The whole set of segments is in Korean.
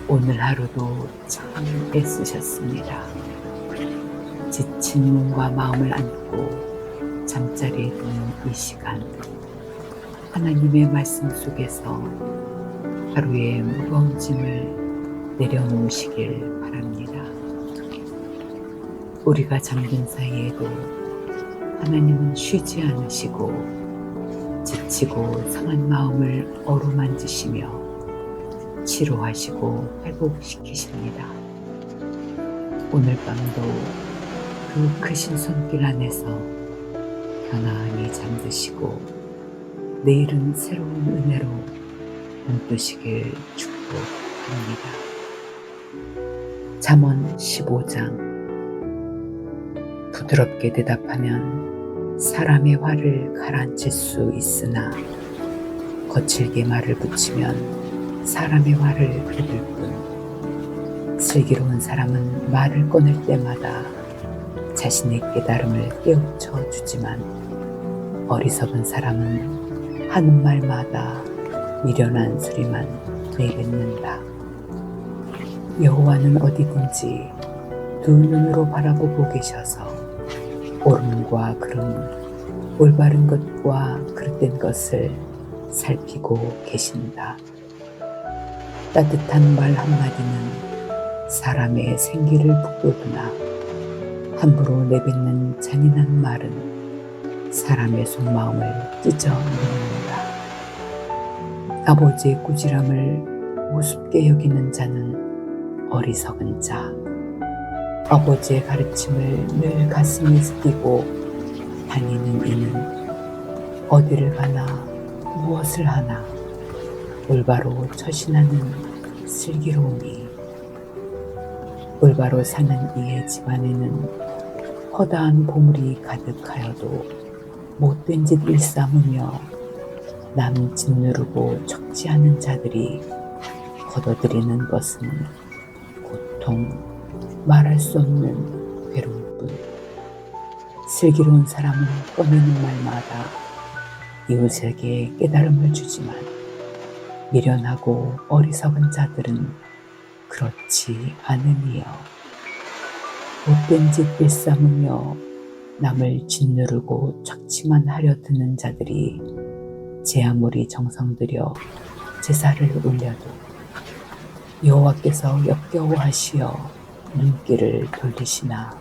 오늘 하루도 참 애쓰셨습니다. 지친 몸과 마음을 안고 잠자리에 드는 이 시간, 하나님의 말씀 속에서 하루의 무거운 짐을 내려놓으시길 바랍니다. 우리가 잠든 사이에도 하나님은 쉬지 않으시고 지치고 상한 마음을 어루만지시며 치료하시고 회복시키십니다. 오늘 밤도 그 크신 손길 안에서 편안히 잠드시고 내일은 새로운 은혜로 눈뜨시길 축복합니다. 잠언 15장. 부드럽게 대답하면 사람의 화를 가라앉힐 수 있으나 거칠게 말을 붙이면 사람의 화를 돋을 뿐. 슬기로운 사람은 말을 꺼낼 때마다 자신의 깨달음을 깨우쳐 주지만 어리석은 사람은 하는 말마다 미련한 소리만 내뱉는다. 여호와는 어디든지 두 눈으로 바라보고 계셔서 옳음과 그름, 올바른 것과 그릇된 것을 살피고 계신다. 따뜻한 말 한마디는 사람의 생기를 북돋우나 함부로 내뱉는 잔인한 말은 사람의 속마음을 찢어놓는다. 아버지의 꾸지람을 우습게 여기는 자는 어리석은 자, 아버지의 가르침을 늘 가슴에 새기고 다니는 이는 어디를 가나 무엇을 하나 올바로 처신하는 슬기로움이. 올바로 사는 이의 집안에는 허다한 보물이 가득하여도 못된 짓 일삼으며 남 짓누르고 척지하는 자들이 거둬들이는 것은 고통, 말할 수 없는 괴로움뿐. 슬기로운 사람은 꺼내는 말마다 이웃에게 깨달음을 주지만 미련하고 어리석은 자들은 그렇지 않으니요. 못된 짓 일삼으며 남을 짓누르고 척지만 하려 드는 자들이 제 아무리 정성 들여 제사를 올려도 여호와께서 역겨워하시어 눈길을 돌리시나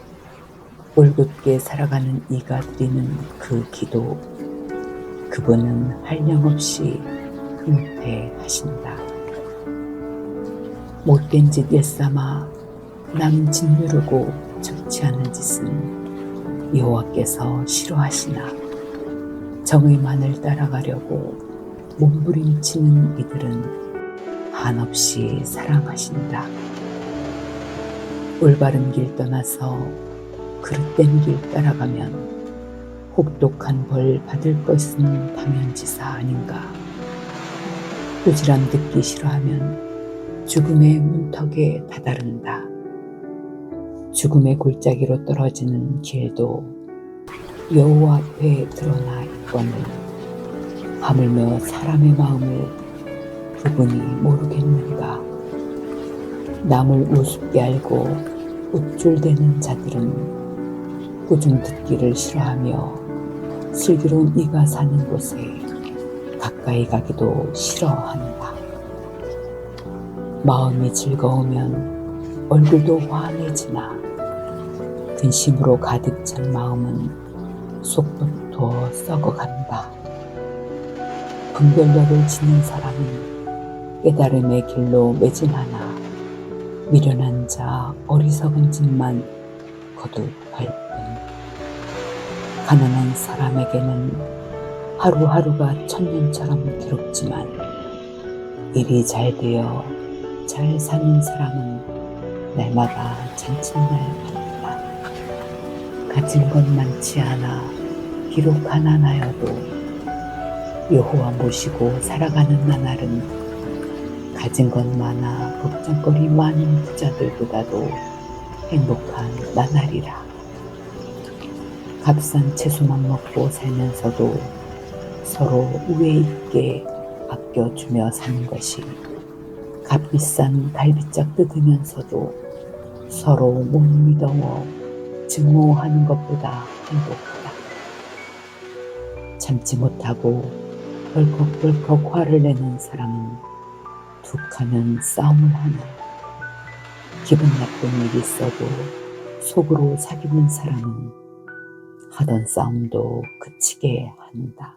올곧게 살아가는 이가 드리는 그 기도, 그분은 한량없이 흥태하신다. 못된 짓 일삼아 남 짓누르고 척지하는 짓은 여호와께서 싫어하시나 정의만을 따라가려고 몸부림치는 이들은 한없이 사랑하신다. 올바른 길 떠나서 그릇된 길 따라가면 혹독한 벌 받을 것은 당연지사 아닌가. 꾸지람 듣기 싫어하면 죽음의 문턱에 다다른다. 죽음의 골짜기로 떨어지는 길도 여호와 앞에 드러나 있거늘 하물며 사람의 마음을 그분이 모르겠는가. 남을 우습게 알고 우쭐대는 자들은 꾸중 듣기를 싫어하며 슬기로운 이가 사는 곳에 가까이 가기도 싫어한다. 마음이 즐거우면 얼굴도 환해지나 근심으로 가득 찬 마음은 속부터 썩어간다. 분별력을 지닌 사람은 깨달음의 길로 매진하나 미련한 자 어리석은 짓만 거듭할 뿐. 가난한 사람에게는 하루하루가 천년처럼 괴롭지만 일이 잘 되어 잘 사는 사람은 날마다 잔칫날 같다. 가진 것 많지 않아 비록 가난하여도 여호와 모시고 살아가는 나날은 가진 것 많아 걱정거리 많은 부자들보다도 행복한 나날이라. 값싼 채소만 먹고 살면서도 서로 우애 있게 아껴주며 사는 것이 값비싼 갈비짝 뜯으면서도 서로 못 믿어워 증오하는 것보다 행복하다. 참지 못하고 벌컥벌컥 화를 내는 사람은 툭 하면 싸움을 하나. 기분 나쁜 일이 있어도 속으로 사귀는 사람은 하던 싸움도 그치게 한다.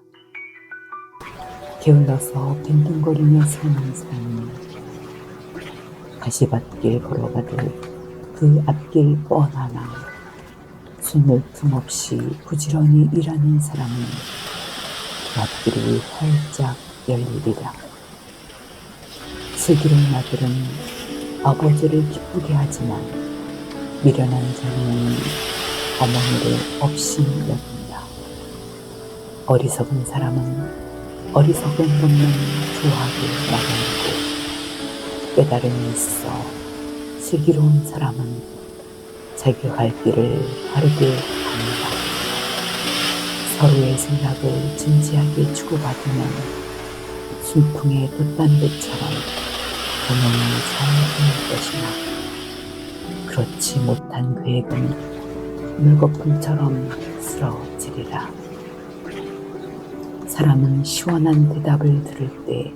게을러서 빈둥거리며 사는 사람은 가시밭길 걸어가도 그 앞길 뻔하나 숨을 틈 없이 부지런히 일하는 사람은 그 앞길이 활짝 열리리라. 슬기로운 아들은 아버지를 기쁘게 하지만 미련한 자녀는 어머니를 업신이 여긴다. 어리석은 사람은 어리석은 것만 좋아하게 마련이고 깨달음이 있어 슬기로운 사람은 자기 갈 길을 바르게 합니다. 서로의 생각을 진지하게 주고받으면 순풍에 돛단 배처럼 운행이 잘 될 것이나 그렇지 못한 계획은 물거품처럼 쓰러지리라. 사람은 시원한 대답을 들을 때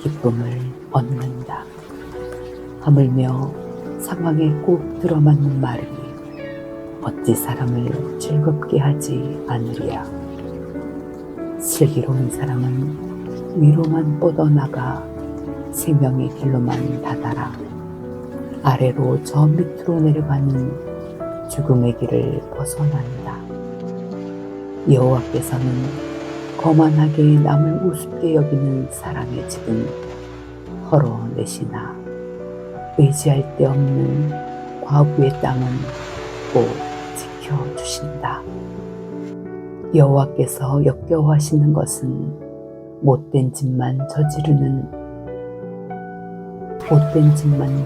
기쁨을 얻는다. 하물며 상황에 꼭 들어맞는 말이 어찌 사람을 즐겁게 하지 않으랴. 슬기로운 사람은 위로만 뻗어나가 생명의 길로만 다다라 아래로 저 밑으로 내려가는 죽음의 길을 벗어난다. 여호와께서는 거만하게 남을 우습게 여기는 사람의 집은 헐어내시나 의지할 데 없는 과부의 땅은 꼭 지켜주신다. 여호와께서 역겨워하시는 것은 못된 짓만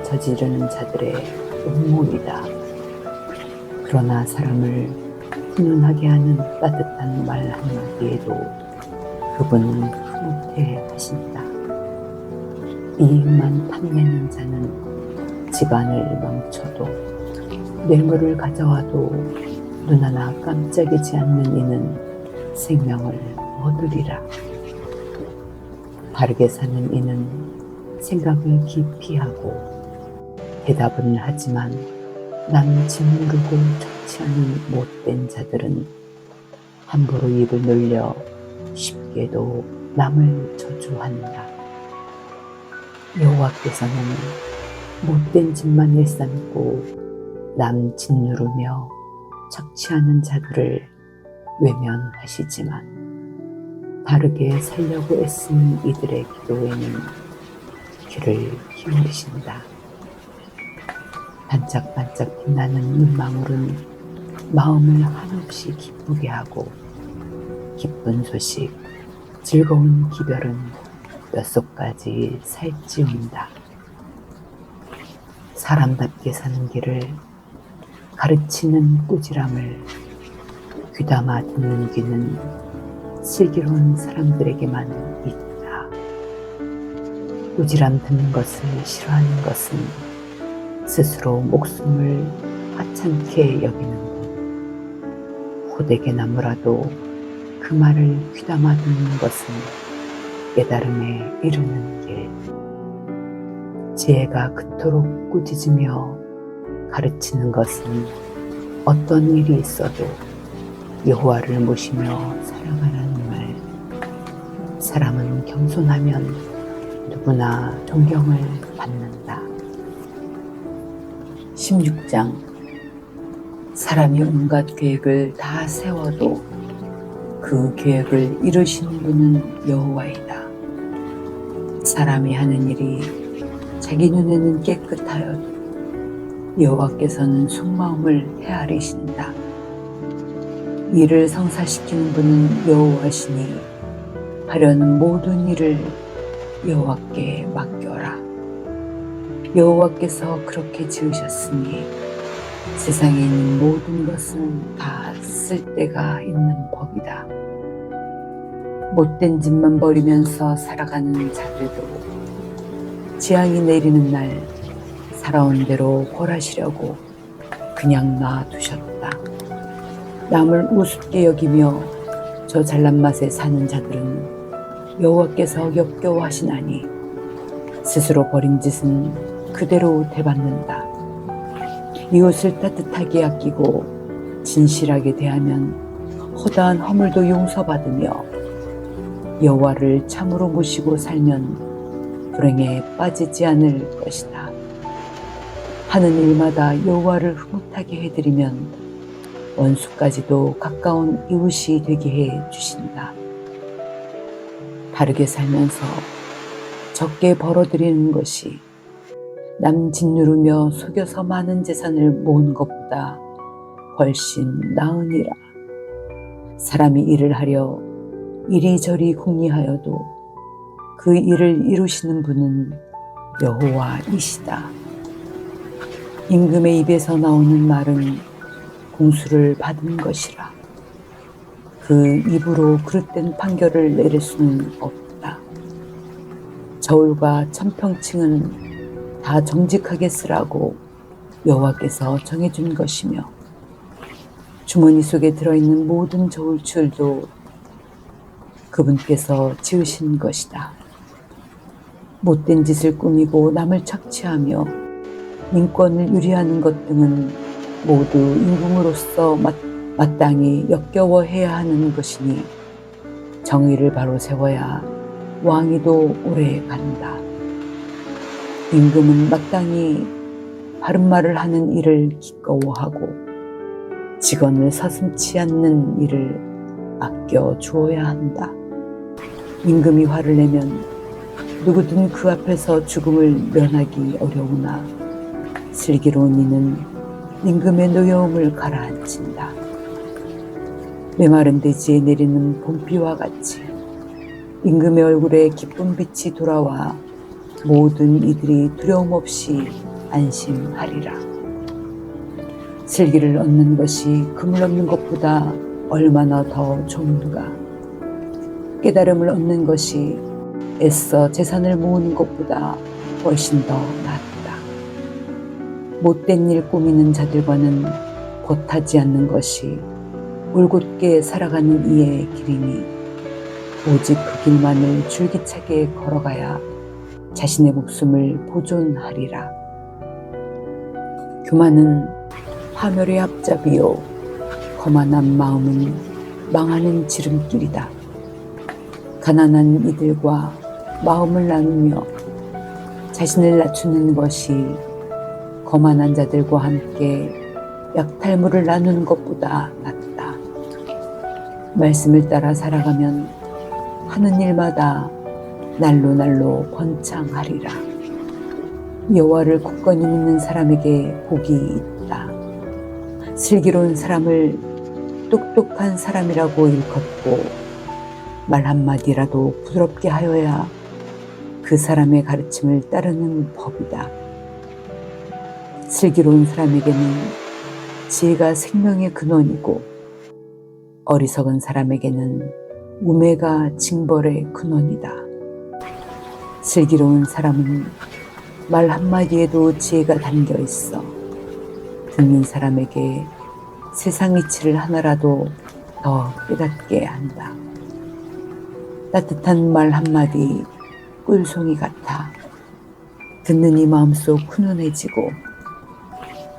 저지르는 자들의 음모이다. 그러나 사람을 훈훈하게 하는 따뜻한 말 한마디에도 그분은 흐뭇해 하신다. 이익만 탐내는 자는 집안을 망쳐도 뇌물을 가져와도 눈 하나 깜짝이지 않는 이는 생명을 얻으리라. 바르게 사는 이는 생각을 깊이 하고 대답은 하지만 남 짓누르고 처치하는 못된 자들은 함부로 입을 놀려 쉽게도 남을 저주한다. 여호와께서는 못된 짓만 일삼고 남 짓누르며 착취하는 자들을 외면하시지만 바르게 살려고 애쓰는 이들의 기도에는 귀를 기울이신다. 반짝반짝 빛나는 눈망울은 마음을 한없이 기쁘게 하고 기쁜 소식, 즐거운 기별은 뼛속까지 살찌운다. 사람답게 사는 길을 가르치는 꾸지람을 귀담아 듣는 귀는 슬기로운 사람들에게만 있다. 꾸지람 듣는 것을 싫어하는 것은 스스로 목숨을 하찮게 여기는군. 호되게 나무라도 그 말을 귀담아 듣는 것은 깨달음에 이르는 길. 지혜가 그토록 꾸짖으며 가르치는 것은 어떤 일이 있어도 여호와를 모시며 살아가라는 말. 사람은 겸손하면 누구나 존경을 받는다. 16장. 사람이 온갖 계획을 다 세워도 그 계획을 이루시는 분은 여호와이다. 사람이 하는 일이 자기 눈에는 깨끗하여도 여호와께서는 속마음을 헤아리신다. 일을 성사시키는 분은 여호와시니 하려는 모든 일을 여호와께 맡겨라. 여호와께서 그렇게 지으셨으니 세상에 있는 모든 것은 다 쓸데가 있는 법이다. 못된 짓만 벌이면서 살아가는 자들도 재앙이 내리는 날 살아온 대로 벌하시려고 그냥 놔두셨다. 남을 우습게 여기며 저 잘난 맛에 사는 자들은 여호와께서 역겨워하시나니 스스로 벌인 짓은 그대로 되받는다. 이웃을 따뜻하게 아끼고 진실하게 대하면 허다한 허물도 용서받으며 여호와를 참으로 모시고 살면 불행에 빠지지 않을 것이다. 하는 일마다 여호와를 흐뭇하게 해드리면 원수까지도 가까운 이웃이 되게 해 주신다. 바르게 살면서 적게 벌어들이는 것이 남 짓누르며 속여서 많은 재산을 모은 것보다 훨씬 나으니라. 사람이 일을 하려 이리저리 궁리하여도 그 일을 이루시는 분은 여호와이시다. 임금의 입에서 나오는 말은 공수를 받은 것이라. 그 입으로 그릇된 판결을 내릴 수는 없다. 저울과 천평층은 다 정직하게 쓰라고 여호와께서 정해준 것이며 주머니 속에 들어있는 모든 저울줄도 그분께서 지으신 것이다. 못된 짓을 꾸미고 남을 착취하며 인권을 유리하는 것 등은 모두 임금으로서 마땅히 역겨워해야 하는 것이니 정의를 바로 세워야 왕위도 오래 간다. 임금은 마땅히 바른 말을 하는 일을 기꺼워하고 직언을 서슴지 않는 일을 아껴 주어야 한다. 임금이 화를 내면 누구든 그 앞에서 죽음을 면하기 어려우나 슬기로운 이는 임금의 노여움을 가라앉힌다. 메마른 대지에 내리는 봄비와 같이 임금의 얼굴에 기쁜 빛이 돌아와 모든 이들이 두려움 없이 안심하리라. 슬기를 얻는 것이 금을 얻는 것보다 얼마나 더 좋은가. 깨달음을 얻는 것이 애써 재산을 모으는 것보다 훨씬 더 낫다. 못된 일 꾸미는 자들과는 곧하지 않는 것이 올곧게 살아가는 이의 길이니 오직 그 길만을 줄기차게 걸어가야 자신의 목숨을 보존하리라. 교만은 파멸의 앞잡이요 거만한 마음은 망하는 지름길이다. 가난한 이들과 마음을 나누며 자신을 낮추는 것이 거만한 자들과 함께 약탈물을 나누는 것보다 낫다. 말씀을 따라 살아가면 하는 일마다 날로 날로 번창하리라. 여호와를 굳건히 믿는 사람에게 복이 있다. 슬기로운 사람을 똑똑한 사람이라고 일컫고 말 한마디라도 부드럽게 하여야 그 사람의 가르침을 따르는 법이다. 슬기로운 사람에게는 지혜가 생명의 근원이고 어리석은 사람에게는 우매가 징벌의 근원이다. 슬기로운 사람은 말 한마디에도 지혜가 담겨 있어 듣는 사람에게 세상 이치를 하나라도 더 깨닫게 한다. 따뜻한 말 한마디 꿀송이 같아 듣는 이 마음속 훈훈해지고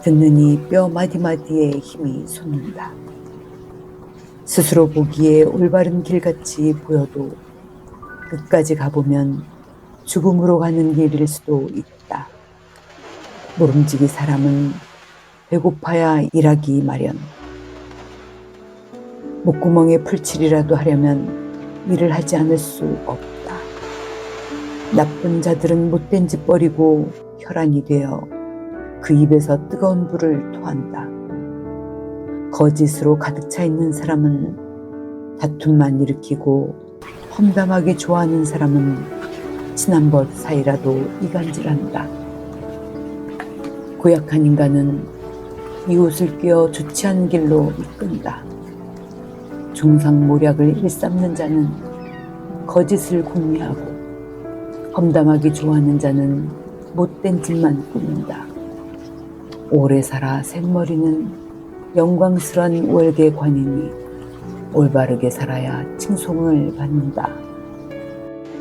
듣는 이 뼈 마디마디에 힘이 솟는다. 스스로 보기에 올바른 길같이 보여도 끝까지 가보면 죽음으로 가는 길일 수도 있다. 모름지기 사람은 배고파야 일하기 마련. 목구멍에 풀칠이라도 하려면 일을 하지 않을 수 없다. 나쁜 자들은 못된 짓 버리고 혈안이 되어 그 입에서 뜨거운 불을 토한다. 거짓으로 가득 차 있는 사람은 다툼만 일으키고 험담하기 좋아하는 사람은 친한 벗 사이라도 이간질한다. 고약한 인간은 이웃을 꿰어 좋지 않은 길로 이끈다. 중상모략을 일삼는 자는 거짓을 궁리하고 험담하기 좋아하는 자는 못된 짓만 꾸민다. 오래 살아 생머리는 영광스런 월계관이니 올바르게 살아야 칭송을 받는다.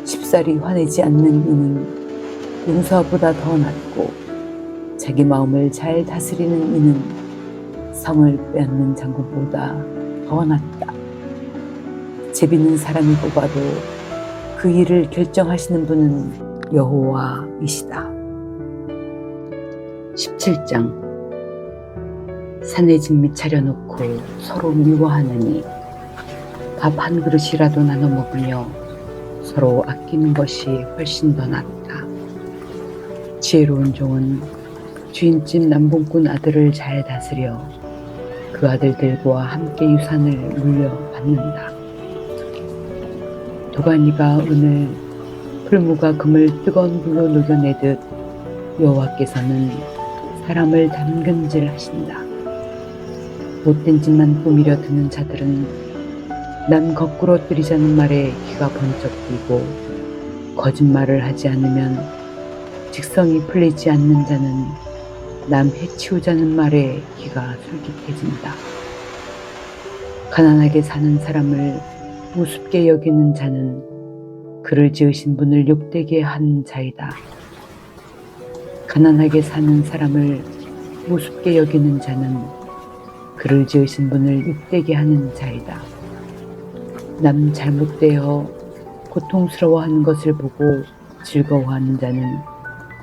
쉽사리 화내지 않는 이는 용사보다 더 낫고 자기 마음을 잘 다스리는 이는 성을 빼앗는 장군보다 더 낫다. 제비는 사람이 뽑아도 그 일을 결정하시는 분은 여호와이시다. 17장. 산에 진미 차려놓고 서로 미워하느니 밥 한 그릇이라도 나눠 먹으며 서로 아끼는 것이 훨씬 더 낫다. 지혜로운 종은 주인집 남봉꾼 아들을 잘 다스려 그 아들들과 함께 유산을 물려받는다. 도가니가 은을, 풀무가 금을 뜨거운 불로 녹여내듯 여호와께서는 사람을 담근질 하신다. 못된 짓만 꾸미려 드는 자들은 남 거꾸로 뜨리자는 말에 귀가 번쩍 뜨이고 거짓말을 하지 않으면 직성이 풀리지 않는 자는 남 해치우자는 말에 귀가 솔깃해진다. 가난하게 사는 사람을 우습게 여기는 자는 그를 지으신 분을 욕되게 한 자이다. 가난하게 사는 사람을 우습게 여기는 자는 그를 지으신 분을 욕되게 하는 자이다. 남 잘못되어 고통스러워하는 것을 보고 즐거워하는 자는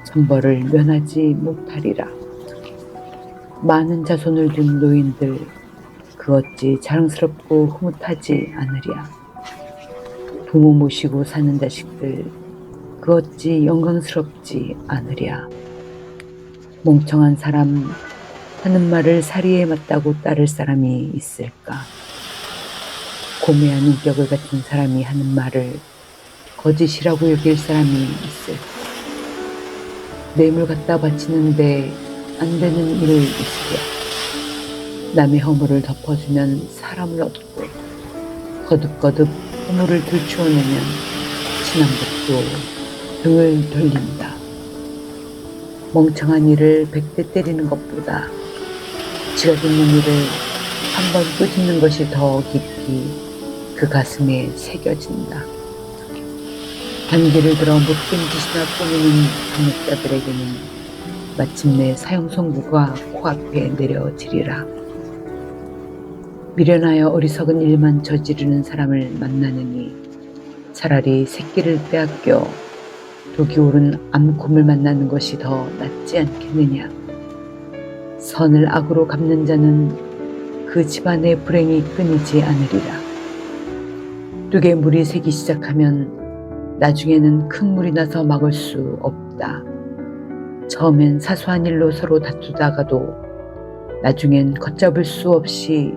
천벌을 면하지 못하리라. 많은 자손을 둔 노인들 그 어찌 자랑스럽고 흐뭇하지 않으랴. 부모 모시고 사는 자식들 그 어찌 영광스럽지 않으랴. 멍청한 사람 하는 말을 사리에 맞다고 따를 사람이 있을까? 고매한 인격을 가진 사람이 하는 말을 거짓이라고 여길 사람이 있을까? 뇌물 갖다 바치는데 안 되는 일을 있으랴. 남의 허물을 덮어주면 사람을 얻고 거듭거듭 허물을 들추어내면 친함복도 등을 돌린다. 멍청한 이를 100대 때리는 것보다 지각 있는 이를 한 번 끄집는 것이 더 깊이 그 가슴에 새겨진다. 반기를 들어 못된 짓이나 꾸미는 반역자들에게는 마침내 사형선고가 코앞에 내려지리라. 미련하여 어리석은 일만 저지르는 사람을 만나느니 차라리 새끼를 빼앗겨 독이 오른 암곰을 만나는 것이 더 낫지 않겠느냐. 선을 악으로 갚는 자는 그 집안의 불행이 끊이지 않으리라. 뚝에 물이 새기 시작하면 나중에는 큰 물이 나서 막을 수 없다. 처음엔 사소한 일로 서로 다투다가도 나중엔 걷잡을 수 없이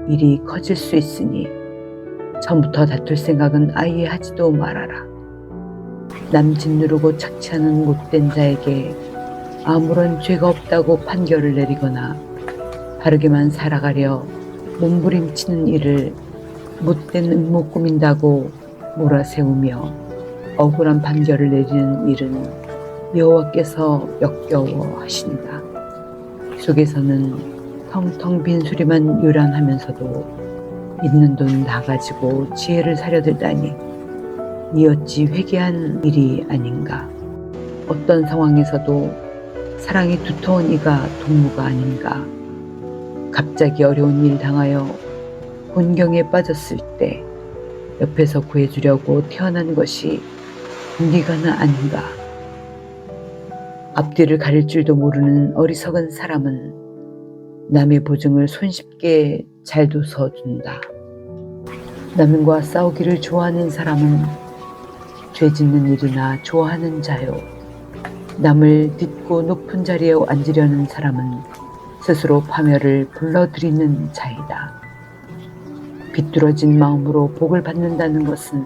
일이 커질 수 있으니 처음부터 다툴 생각은 아예 하지도 말아라. 남 짓누르고 착취하는 못된 자에게 아무런 죄가 없다고 판결을 내리거나 바르게만 살아가려 몸부림치는 일을 못된 음모 꾸민다고 몰아세우며 억울한 판결을 내리는 일은 여호와께서 역겨워하신다. 속에서는 텅텅 빈 소리만 요란하면서도 있는 돈 다 가지고 지혜를 사려들다니 이 어찌 회개한 일이 아닌가. 어떤 상황에서도 사랑이 두터운 이가 동무가 아닌가. 갑자기 어려운 일 당하여 곤경에 빠졌을 때 옆에서 구해주려고 태어난 것이 네가나 아닌가. 앞뒤를 가릴 줄도 모르는 어리석은 사람은 남의 보증을 손쉽게 잘 둬서준다. 남과 싸우기를 좋아하는 사람은 죄 짓는 일이나 좋아하는 자요. 남을 딛고 높은 자리에 앉으려는 사람은 스스로 파멸을 불러들이는 자이다. 비뚤어진 마음으로 복을 받는다는 것은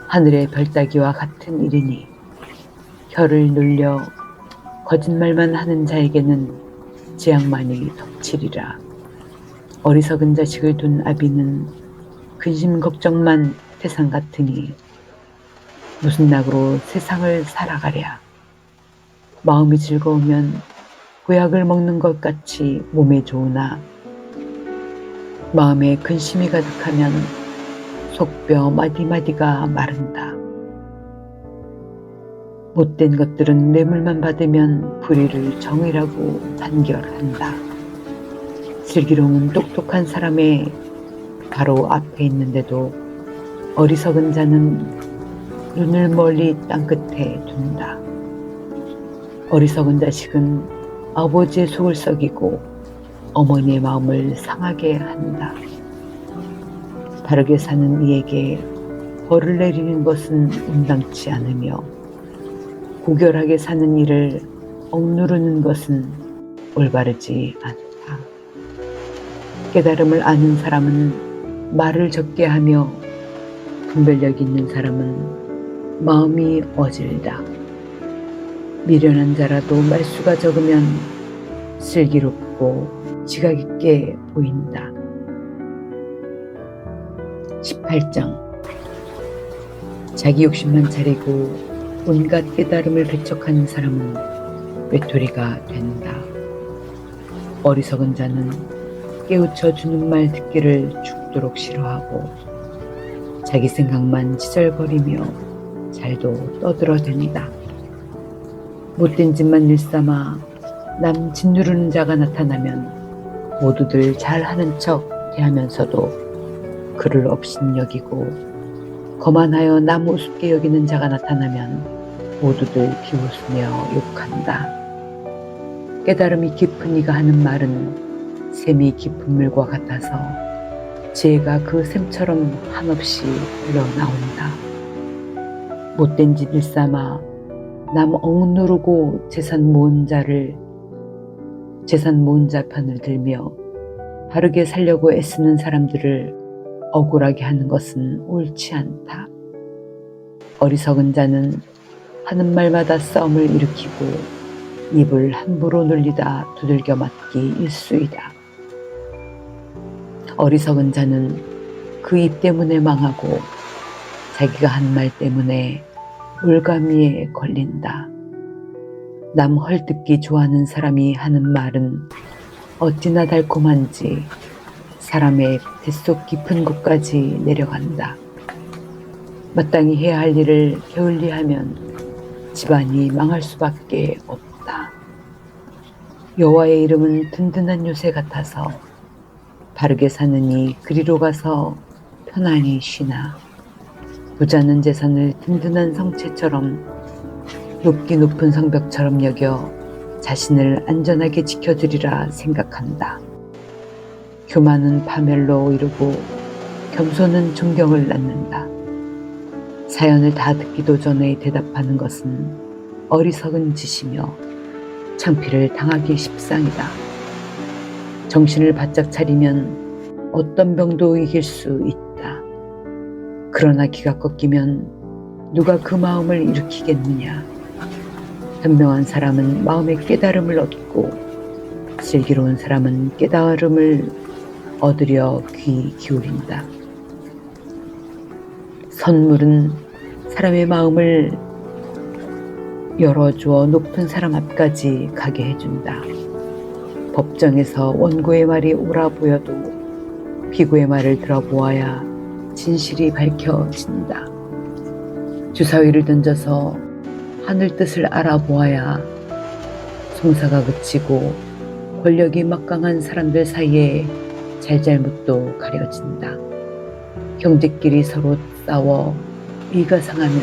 하늘의 별따기와 같은 일이니 혀를 눌려 거짓말만 하는 자에게는 재앙만이 덮치리라. 어리석은 자식을 둔 아비는 근심 걱정만 태산 같으니 무슨 낙으로 세상을 살아가랴. 마음이 즐거우면 보약을 먹는 것 같이 몸에 좋으나 마음에 근심이 가득하면 속뼈 마디마디가 마른다. 못된 것들은 뇌물만 받으면 불의를 정의라고 단결한다. 슬기로움은 똑똑한 사람의 바로 앞에 있는데도 어리석은 자는 눈을 멀리 땅끝에 둔다. 어리석은 자식은 아버지의 속을 썩이고 어머니의 마음을 상하게 한다. 바르게 사는 이에게 벌을 내리는 것은 온당치 않으며 고결하게 사는 이를 억누르는 것은 올바르지 않다. 깨달음을 아는 사람은 말을 적게 하며 분별력 있는 사람은 마음이 어질다. 미련한 자라도 말수가 적으면 슬기롭고 지각 있게 보인다. 18장. 자기 욕심만 차리고 온갖 깨달음을 배척하는 사람은 외톨이가 된다. 어리석은 자는 깨우쳐 주는 말 듣기를 죽도록 싫어하고 자기 생각만 지절거리며 잘도 떠들어댄다. 못된 짓만 일삼아 남 짓누르는 자가 나타나면 모두들 잘하는 척 대하면서도 그를 업신 여기고 거만하여 남 우습게 여기는 자가 나타나면 모두들 비웃으며 욕한다. 깨달음이 깊은 이가 하는 말은 샘이 깊은 물과 같아서 지혜가 그 샘처럼 한없이 흘러나온다. 못된 짓 일삼아 남 억누르고 재산 모은 자 편을 들며 바르게 살려고 애쓰는 사람들을 억울하게 하는 것은 옳지 않다. 어리석은 자는 하는 말마다 싸움을 일으키고 입을 함부로 놀리다 두들겨 맞기 일쑤이다. 어리석은 자는 그 입 때문에 망하고 자기가 한 말 때문에 올가미에 걸린다. 남 헐뜯기 좋아하는 사람이 하는 말은 어찌나 달콤한지 사람의 뱃속 깊은 곳까지 내려간다. 마땅히 해야 할 일을 게을리하면 집안이 망할 수밖에 없다. 여호와의 이름은 든든한 요새 같아서 바르게 사느니 그리로 가서 편안히 쉬나. 부자는 재산을 든든한 성체처럼 높기 높은 성벽처럼 여겨 자신을 안전하게 지켜주리라 생각한다. 교만은 파멸로 이르고 겸손은 존경을 낳는다. 사연을 다 듣기도 전에 대답하는 것은 어리석은 짓이며 창피를 당하기 십상이다. 정신을 바짝 차리면 어떤 병도 이길 수 있다. 그러나 기가 꺾이면 누가 그 마음을 일으키겠느냐. 현명한 사람은 마음의 깨달음을 얻고 슬기로운 사람은 깨달음을 얻으려 귀 기울인다. 선물은 사람의 마음을 열어주어 높은 사람 앞까지 가게 해준다. 법정에서 원고의 말이 옳아 보여도 피고의 말을 들어보아야 진실이 밝혀진다. 주사위를 던져서 하늘 뜻을 알아보아야 송사가 그치고 권력이 막강한 사람들 사이에 잘잘못도 가려진다. 형제끼리 서로 싸워 의가 상하면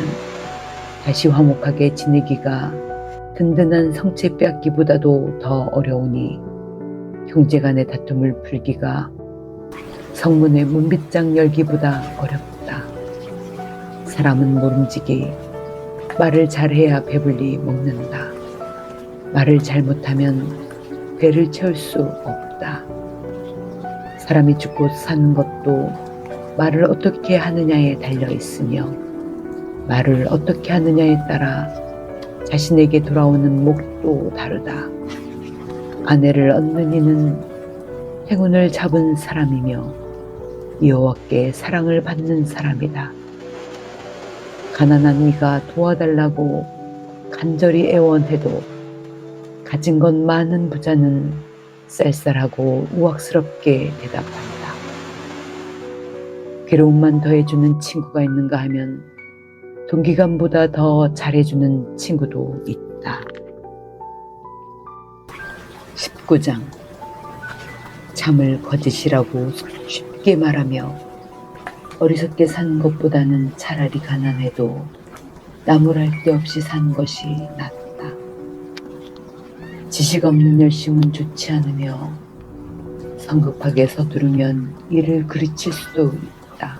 다시 화목하게 지내기가 든든한 성체 빼앗기보다도 더 어려우니 형제간의 다툼을 풀기가 성문의 문빗장 열기보다 어렵다. 사람은 모름지기 말을 잘해야 배불리 먹는다. 말을 잘못하면 배를 채울 수 없다. 사람이 죽고 사는 것도 말을 어떻게 하느냐에 달려 있으며 말을 어떻게 하느냐에 따라 자신에게 돌아오는 목도 다르다. 아내를 얻는 이는 행운을 잡은 사람이며 여호와께 사랑을 받는 사람이다. 가난한 이가 도와달라고 간절히 애원해도 가진 것 많은 부자는 쌀쌀하고 우악스럽게 대답한다. 괴로움만 더해주는 친구가 있는가 하면 동기간보다 더 잘해주는 친구도 있다. 19장. 참을 거짓이라고 쉽게 말하며 어리석게 사는 것보다는 차라리 가난해도 나무랄 데 없이 사는 것이 낫다. 지식 없는 열심은 좋지 않으며 성급하게 서두르면 이를 그르칠 수도 있다.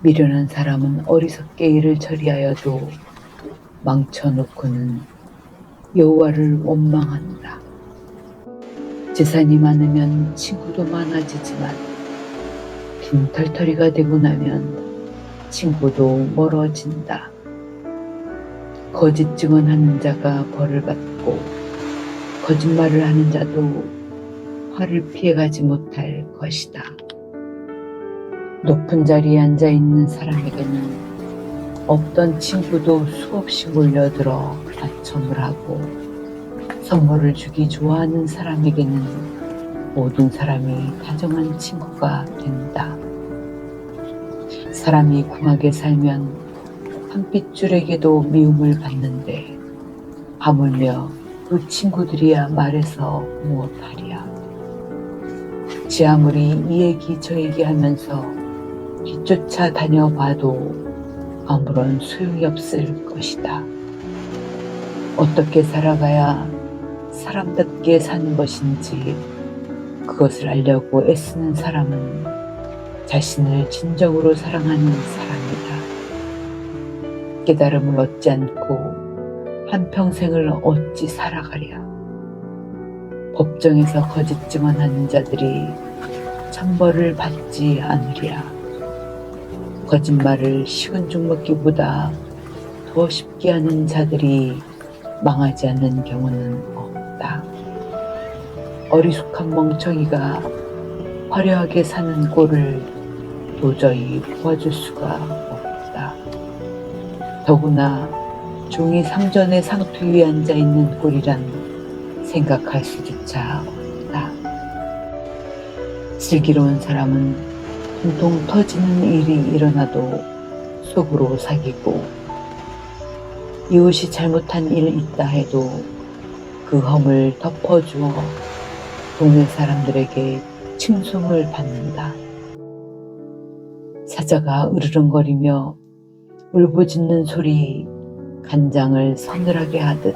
미련한 사람은 어리석게 일을 처리하여도 망쳐놓고는 여호와를 원망한다. 재산이 많으면 친구도 많아지지만 빈털터리가 되고 나면 친구도 멀어진다. 거짓 증언하는 자가 벌을 받고 거짓말을 하는 자도 화를 피해가지 못할 것이다. 높은 자리에 앉아 있는 사람에게는 없던 친구도 수없이 몰려들어 아첨을 하고 선물을 주기 좋아하는 사람에게는 모든 사람이 다정한 친구가 된다. 사람이 궁하게 살면 한 핏줄에게도 미움을 받는데 하물며 그 친구들이야 말해서 무엇하랴. 지 아무리 이 얘기 저 얘기 하면서 뒤쫓아 다녀봐도 아무런 소용이 없을 것이다. 어떻게 살아가야 사람답게 사는 것인지 그것을 알려고 애쓰는 사람은 자신을 진정으로 사랑하는 사람이다. 깨달음을 얻지 않고 한평생을 어찌 살아가랴. 법정에서 거짓 증언하는 자들이 천벌을 받지 않으랴. 거짓말을 식은 죽 먹기보다 더 쉽게 하는 자들이 망하지 않는 경우는 없다. 어리숙한 멍청이가 화려하게 사는 꼴을 도저히 보아줄 수가 없다. 더구나 종이 상전의 상투 위에 앉아있는 꼴이란 생각할 수조차 없다. 슬기로운 사람은 통통 터지는 일이 일어나도 속으로 사귀고 이웃이 잘못한 일이 있다 해도 그 험을 덮어주어 동네 사람들에게 칭송을 받는다. 사자가 으르렁거리며 울부짖는 소리 간장을 서늘하게 하듯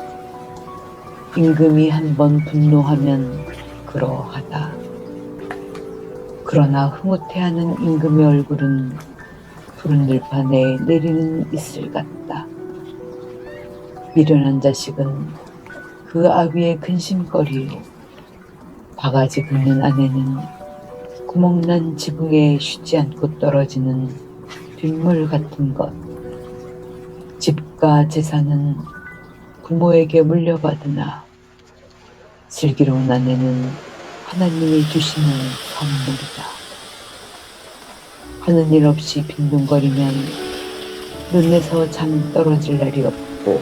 임금이 한번 분노하면 그러하다. 그러나 흐뭇해하는 임금의 얼굴은 푸른 들판에 내리는 이슬 같다. 미련한 자식은 그 아비의 근심거리요, 바가지 긁는 아내는 구멍난 지붕에 쉬지 않고 떨어지는 빗물 같은 것. 집과 재산은 부모에게 물려받으나 슬기로운 아내는 하나님이 주시는 선물이다. 하는 일 없이 빈둥거리면 눈에서 잠 떨어질 날이 없고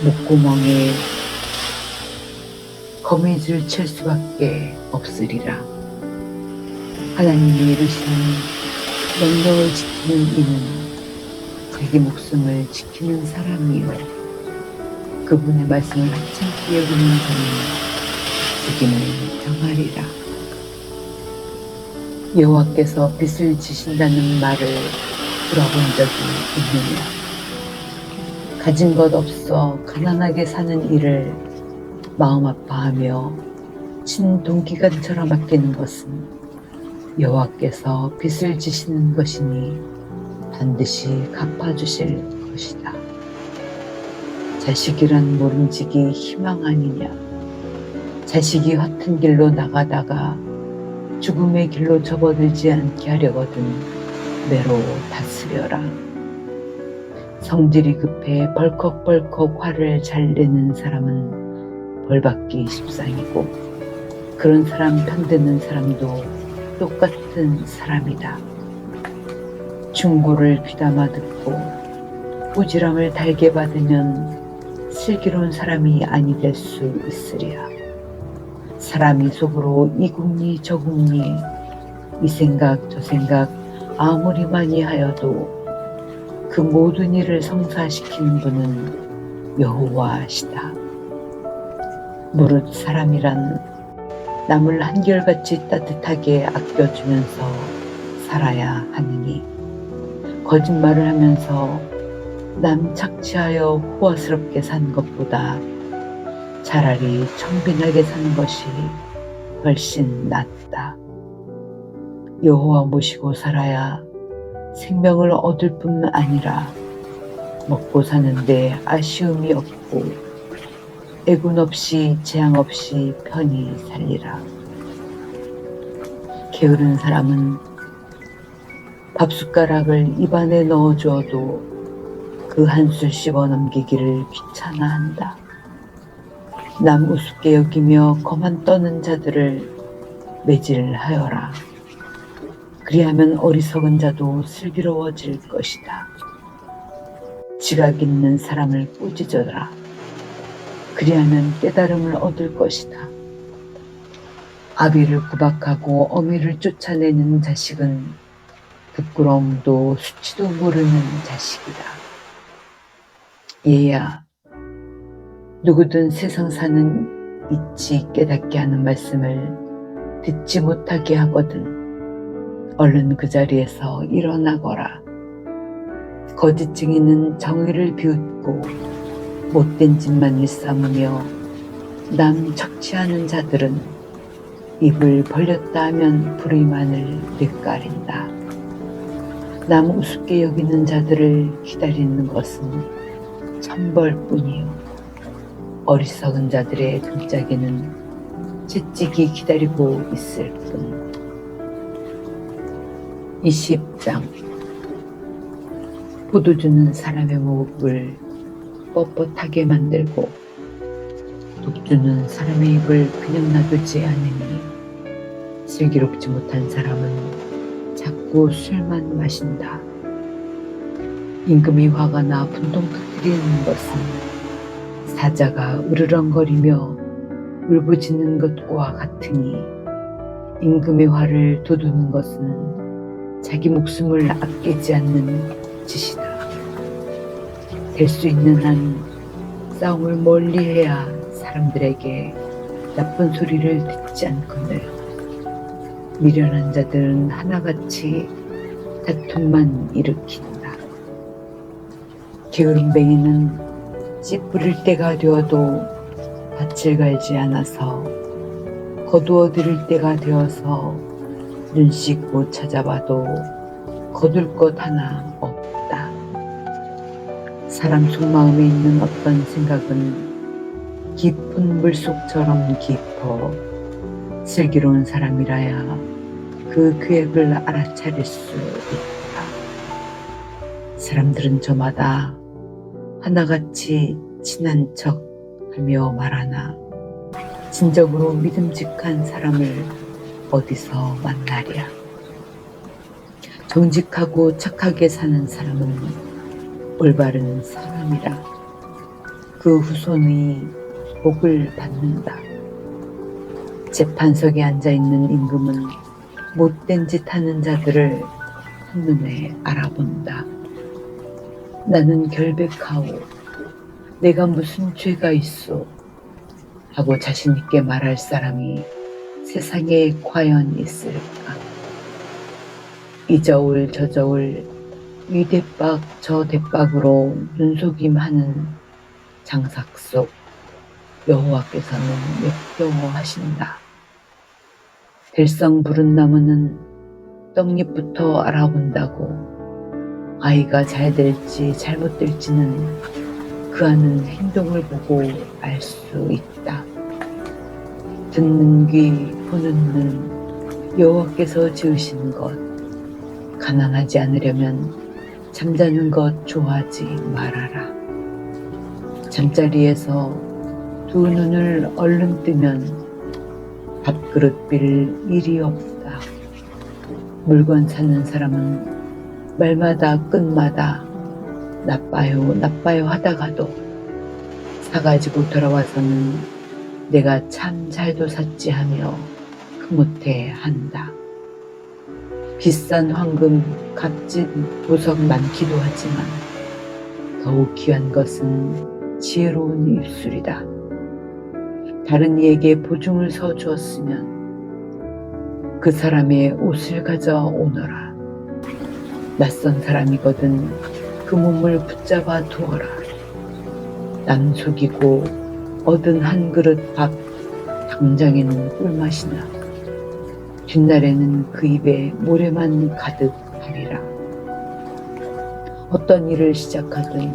목구멍에 거미줄 칠 수밖에 없으리라. 하나님이 이루시는 명령을 지키는 이는 자기 목숨을 지키는 사람이요, 그분의 말씀을 하찮게 여기는 자는 죽임을 당하리라. 여호와께서 빚을 지신다는 말을 들어본 적이 있느냐? 가진 것 없어 가난하게 사는 이를 마음 아파하며 친동기간처럼 아끼는 것은 여호와께서 빚을 지시는 것이니 반드시 갚아주실 것이다. 자식이란 모름지기 희망 아니냐? 자식이 허튼 길로 나가다가 죽음의 길로 접어들지 않게 하려거든 매로 다스려라. 성질이 급해 벌컥벌컥 화를 잘 내는 사람은 벌받기 십상이고 그런 사람 편드는 사람도 똑같은 사람이다. 충고를 귀담아 듣고 꾸지람을 달게 받으면 슬기로운 사람이 아니 될 수 있으랴. 사람이 속으로 이 궁리 저 궁리 이 생각 저 생각 아무리 많이 하여도 그 모든 일을 성사시키는 분은 여호와시다. 무릇 사람이란 남을 한결같이 따뜻하게 아껴주면서 살아야 하느니 거짓말을 하면서 남 착취하여 호화스럽게 산 것보다 차라리 청빈하게 사는 것이 훨씬 낫다. 여호와 모시고 살아야 생명을 얻을 뿐 아니라 먹고 사는데 아쉬움이 없고 애군 없이 재앙 없이 편히 살리라. 게으른 사람은 밥숟가락을 입안에 넣어주어도 그 한술 씹어 넘기기를 귀찮아한다. 남 우습게 여기며 거만 떠는 자들을 매질하여라. 그리하면 어리석은 자도 슬기로워질 것이다. 지각 있는 사람을 꾸짖어라. 그리하면 깨달음을 얻을 것이다. 아비를 구박하고 어미를 쫓아내는 자식은 부끄러움도 수치도 모르는 자식이다. 얘야, 누구든 세상 사는 이치 깨닫게 하는 말씀을 듣지 못하게 하거든 얼른 그 자리에서 일어나거라. 거짓 증인은 정의를 비웃고 못된 짓만 일삼으며 남 척취하는 자들은 입을 벌렸다 하면 불의만을 내까린다. 남 우습게 여기는 자들을 기다리는 것은 천벌뿐이요 어리석은 자들의 등짝에는 채찍이 기다리고 있을 뿐. 20장. 포도 주는 사람의 목을 뻣뻣하게 만들고 독 주는 사람의 입을 그냥 놔두지 않으니 슬기롭지 못한 사람은 자꾸 술만 마신다. 임금이 화가 나 분통 터뜨리는 것은 사자가 으르렁거리며 울부짖는 것과 같으니 임금의 화를 돋우는 것은 자기 목숨을 아끼지 않는 짓이다. 될 수 있는 한 싸움을 멀리해야 사람들에게 나쁜 소리를 듣지 않거늘 미련한 자들은 하나같이 다툼만 일으킨다. 게으름뱅이는 씨 뿌릴 때가 되어도 밭을 갈지 않아서 거두어 들일 때가 되어서 눈 씻고 찾아봐도 거둘 것 하나 없다. 사람 속마음에 있는 어떤 생각은 깊은 물속처럼 깊어 슬기로운 사람이라야 그 계획을 알아차릴 수 있다. 사람들은 저마다 하나같이 친한 척 하며 말하나 진정으로 믿음직한 사람을 어디서 만나랴. 정직하고 착하게 사는 사람은 올바른 사람이라 그 후손의 복을 받는다. 재판석에 앉아있는 임금은 못된 짓 하는 자들을 한눈에 알아본다. 나는 결백하오. 내가 무슨 죄가 있소? 하고 자신 있게 말할 사람이 세상에 과연 있을까? 이 저울 저 저울 이 대박 저 대박으로 눈속임하는 장삭 속 여호와께서는 역겨워하신다. 들성 부른 나무는 떡잎부터 알아본다고 아이가 잘 될지 잘못될지는 그 아는 행동을 보고 알 수 있다. 듣는 귀 보는 눈 여호와께서 지으신 것 가난하지 않으려면 잠자는 것 좋아하지 말아라. 잠자리에서 두 눈을 얼른 뜨면 밥그릇 빌 일이 없다. 물건 사는 사람은 말마다 끝마다 나빠요, 나빠요 하다가도 사가지고 돌아와서는 내가 참 잘도 샀지 하며 흐뭇해 한다. 비싼 황금, 값진 보석 많기도 하지만 더욱 귀한 것은 지혜로운 입술이다. 다른 이에게 보증을 서 주었으면 그 사람의 옷을 가져오너라. 낯선 사람이거든 그 몸을 붙잡아 두어라. 남 속이고 얻은 한 그릇 밥 당장에는 꿀맛이나 뒷날에는 그 입에 모래만 가득하리라. 어떤 일을 시작하든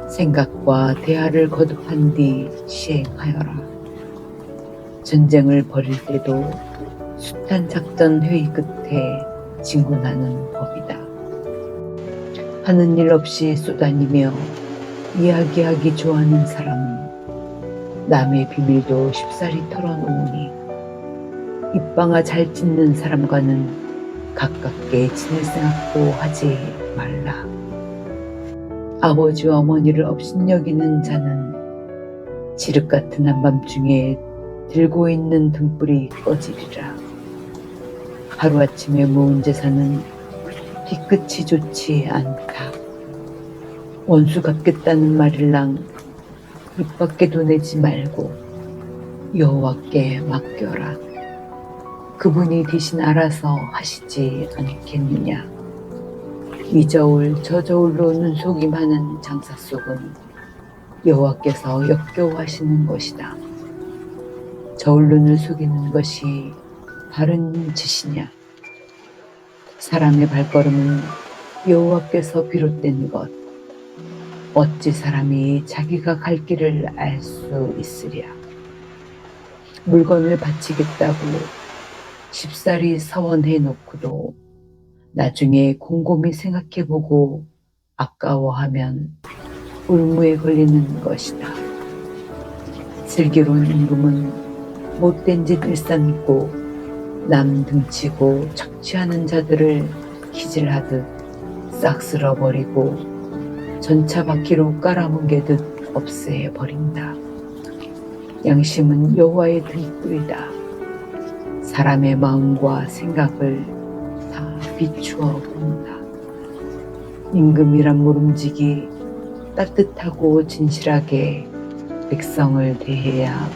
생각과 대화를 거듭한 뒤 시행하여라. 전쟁을 벌일 때도 숱한 작전 회의 끝에 진군하는 법이다. 하는 일 없이 쏘다니며 이야기하기 좋아하는 사람은 남의 비밀도 쉽사리 털어놓으니 입방아 잘 찢는 사람과는 가깝게 지낼 생각도 하지 말라. 아버지와 어머니를 업신여기는 자는 지륵 같은 한밤중에 들고 있는 등불이 꺼지리라. 하루아침에 모은 재산은 뒤끝이 좋지 않다. 원수 갚겠다는 말일랑 입 밖에도 내지 말고 여호와께 맡겨라. 그분이 대신 알아서 하시지 않겠느냐. 이 저울 저 저울로 눈속임하는 장사 속은 여호와께서 역겨워하시는 것이다. 저울 눈을 속이는 것이 바른 짓이냐. 사람의 발걸음은 여호와께서 비롯된 것. 어찌 사람이 자기가 갈 길을 알 수 있으랴. 물건을 바치겠다고 쉽사리 서원해 놓고도 나중에 곰곰이 생각해보고 아까워하면 울무에 걸리는 것이다. 슬기로운 임금은 못된 짓 일삼고 남 등치고 착취하는 자들을 기질하듯 싹 쓸어버리고 전차 바퀴로 깔아뭉개듯 없애버린다. 양심은 여호와의 등불이다. 사람의 마음과 생각을 다 비추어 본다. 임금이란 모름지기 따뜻하고 진실하게 백성을 대해야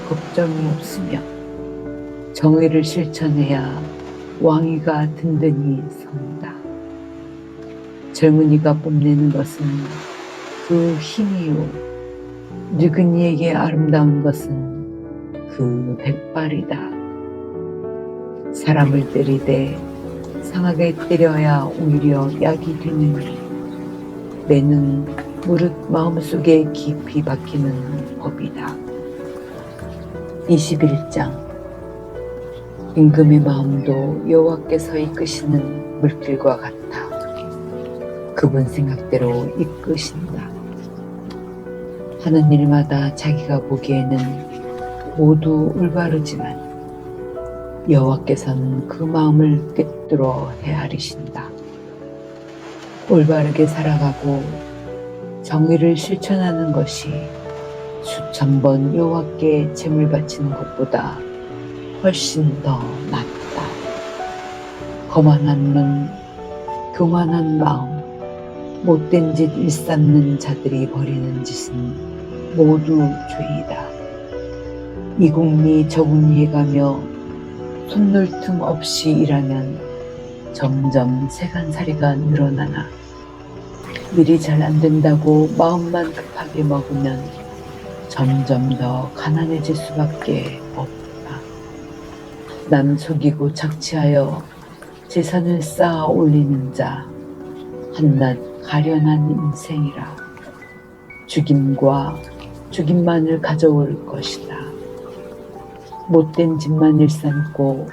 걱정이 없으며 정의를 실천해야 왕위가 든든히 선다. 젊은이가 뽐내는 것은 그 힘이요 늙은이에게 아름다운 것은 그 백발이다. 사람을 때리되 상하게 때려야 오히려 약이 되느니 매는 무릇 마음속에 깊이 박히는 법이다. 21장. 임금의 마음도 여호와께서 이끄시는 물길과 같아. 그분 생각대로 이끄신다. 하는 일마다 자기가 보기에는 모두 올바르지만 여호와께서는 그 마음을 꿰뚫어 헤아리신다. 올바르게 살아가고 정의를 실천하는 것이 수천 번 여호와께 제물 바치는 것보다 훨씬 더 낫다. 거만한 눈, 교만한 마음, 못된 짓 일삼는 자들이 벌이는 짓은 모두 죄이다. 이국리 저국리 해가며 손놀 틈 없이 일하면 점점 세간살이가 늘어나나 일이 잘 안 된다고 마음만 급하게 먹으면 점점 더 가난해질 수밖에 없다. 남 속이고 착취하여 재산을 쌓아 올리는 자 한낱 가련한 인생이라. 죽임과 죽임만을 가져올 것이다. 못된 짓만 일삼고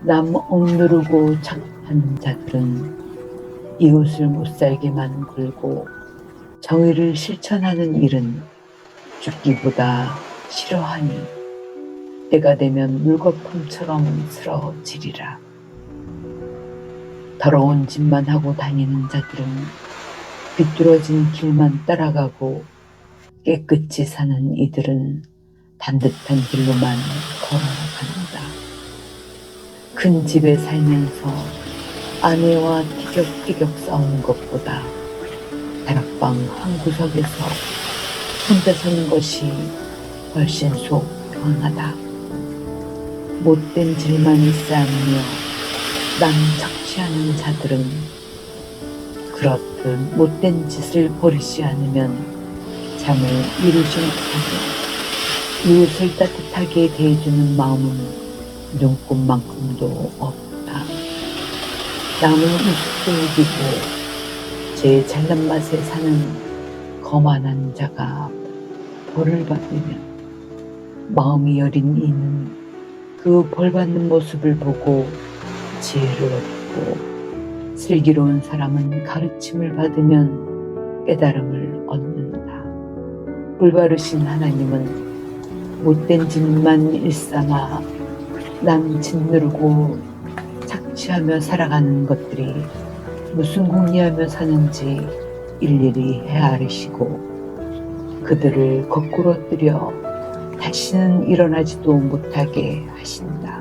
남 억누르고 착한 자들은 이웃을 못살게만 굴고 정의를 실천하는 일은 죽기보다 싫어하니 때가 되면 물거품처럼 쓰러지리라. 더러운 짓만 하고 다니는 자들은 비뚤어진 길만 따라가고, 깨끗이 사는 이들은 단듯한 길로만 걸어간다. 큰 집에 살면서 아내와 티격태격 싸우는 것보다 다락방 한 구석에서 혼자 사는 것이 훨씬 속 편하다. 못된 질만 일삼으며 남 착취하는 자들은 그렇듯 못된 짓을 버리지 않으면 잠을 이루지 못하고, 이웃을 따뜻하게 대해주는 마음은 눈꼽만큼도 없다. 남을 우습게 여기고 제 잘난 맛에 사는 거만한 자가 벌을 받으면, 마음이 여린 이는 그 벌받는 모습을 보고 지혜를 얻고, 슬기로운 사람은 가르침을 받으면 깨달음을 얻는다. 올바르신 하나님은 못된 짓만 일삼아 남 짓누르고 착취하며 살아가는 것들이 무슨 궁리하며 사는지 일일이 헤아리시고, 그들을 거꾸로 뜨려 다시는 일어나지도 못하게 하신다.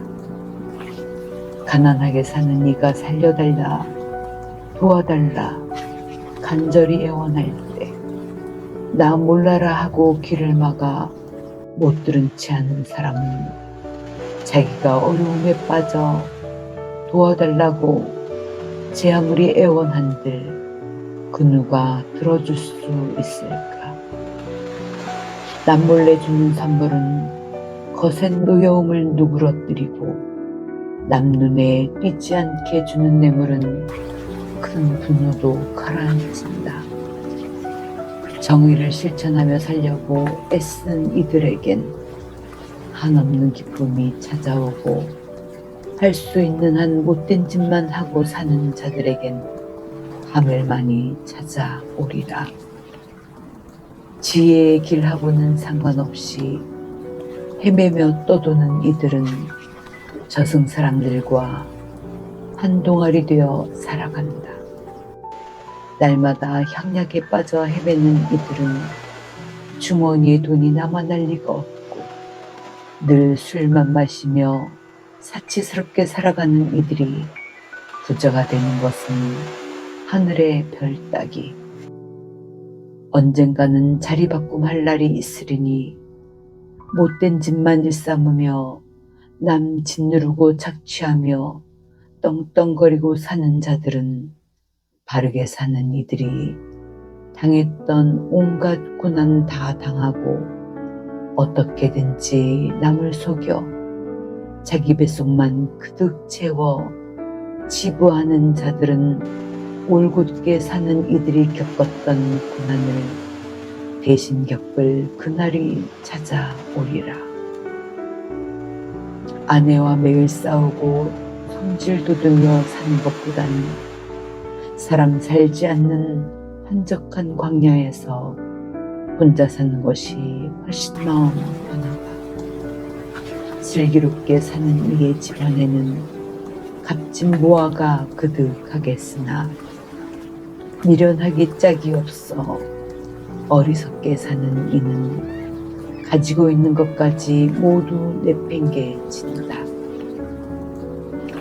가난하게 사는 이가 살려달라, 도와달라 간절히 애원할 때, 나 몰라라 하고 귀를 막아 못 들은 채 하는 사람은 자기가 어려움에 빠져 도와달라고 제 아무리 애원한들 그 누가 들어줄 수 있을까? 남몰래 주는 선물은 거센 노여움을 누그러뜨리고, 남 눈에 띄지 않게 주는 뇌물은 큰 분노도 가라앉힌다. 정의를 실천하며 살려고 애쓴 이들에겐 한없는 기쁨이 찾아오고, 할 수 있는 한 못된 짓만 하고 사는 자들에겐 하늘만이 찾아오리라. 지혜의 길하고는 상관없이 헤매며 떠도는 이들은 저승 사람들과 한 동아리 되어 살아간다. 날마다 향락에 빠져 헤매는 이들은 주머니에 돈이 남아날 리가 없고, 늘 술만 마시며 사치스럽게 살아가는 이들이 부자가 되는 것은 하늘의 별 따기. 언젠가는 자리바꿈할 날이 있으리니, 못된 짓만 일삼으며 남 짓누르고 착취하며 떵떵거리고 사는 자들은 바르게 사는 이들이 당했던 온갖 고난 다 당하고, 어떻게든지 남을 속여 자기 뱃속만 그득 채워 지부하는 자들은 올곧게 사는 이들이 겪었던 고난을 대신 겪을 그날이 찾아오리라. 아내와 매일 싸우고 성질 돋우며 사는 것보다는 사람 살지 않는 한적한 광야에서 혼자 사는 것이 훨씬 마음 편하다. 슬기롭게 사는 이의 집안에는 값진 무화가 그득하겠으나, 미련하기 짝이 없어 어리석게 사는 이는 가지고 있는 것까지 모두 내팽개친다.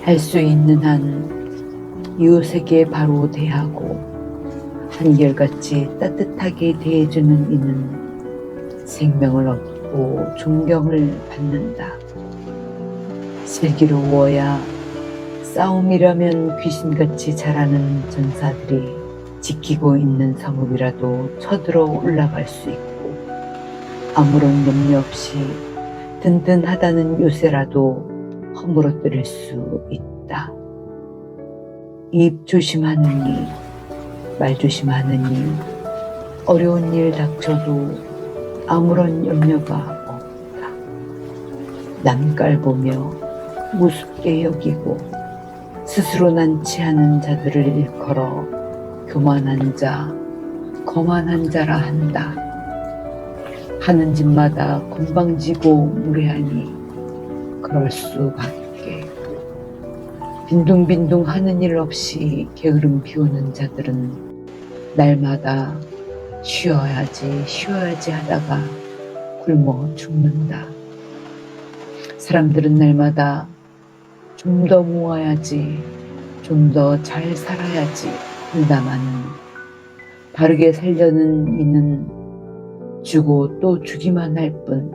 할 수 있는 한 이웃에게 바로 대하고 한결같이 따뜻하게 대해주는 이는 생명을 얻고 존경을 받는다. 슬기로워야 싸움이라면 귀신같이 자라는 전사들이 지키고 있는 성읍이라도 쳐들어 올라갈 수 있고, 아무런 염려 없이 든든하다는 요새라도 허물어뜨릴 수 있다. 입 조심하느니, 말 조심하느니, 어려운 일 닥쳐도 아무런 염려가 없다. 남깔 보며 무섭게 여기고 스스로 난치하는 자들을 일컬어 교만한 자, 거만한 자라 한다. 하는 짓마다 건방지고 무례하니 그럴 수밖에. 빈둥빈둥 하는 일 없이 게으름 피우는 자들은 날마다 쉬어야지 하다가 굶어 죽는다. 사람들은 날마다 좀 더 모아야지, 좀 더 잘 살아야지 한다마는 바르게 살려는 이는 주고 또 주기만 할 뿐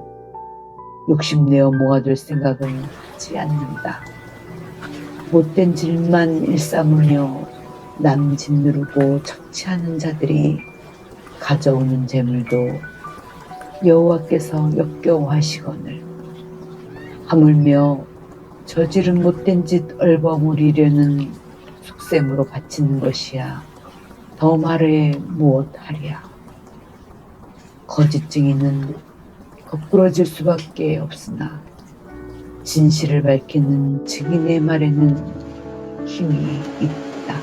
욕심내어 모아둘 생각은 하지 않는다. 못된 질만 일삼으며 남 짓누르고 착취하는 자들이 가져오는 재물도 여호와께서 역겨워하시거늘 하물며 저지른 못된 짓 얼버무리려는 속셈으로 바치는 것이야 더 말해 무엇하랴. 거짓 증인은 거꾸러질 수밖에 없으나 진실을 밝히는 증인의 말에는 힘이 있다.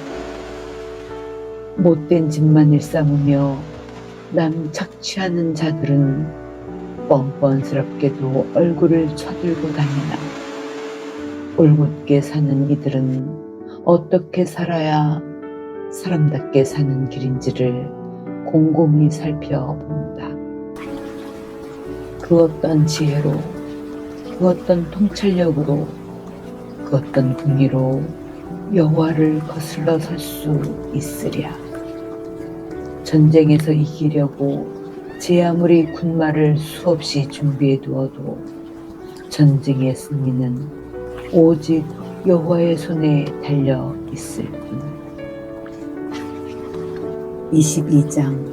못된 짓만 일삼으며 남 착취하는 자들은 뻔뻔스럽게도 얼굴을 쳐들고 다니나 올곧게 사는 이들은 어떻게 살아야 사람답게 사는 길인지를 곰곰이 살펴본다. 그 어떤 지혜로, 그 어떤 통찰력으로, 그 어떤 궁리로 여호와를 거슬러 설 수 있으랴. 전쟁에서 이기려고 제 아무리 군마를 수없이 준비해 두어도 전쟁의 승리는 오직 여호와의 손에 달려 있을 뿐. 22장.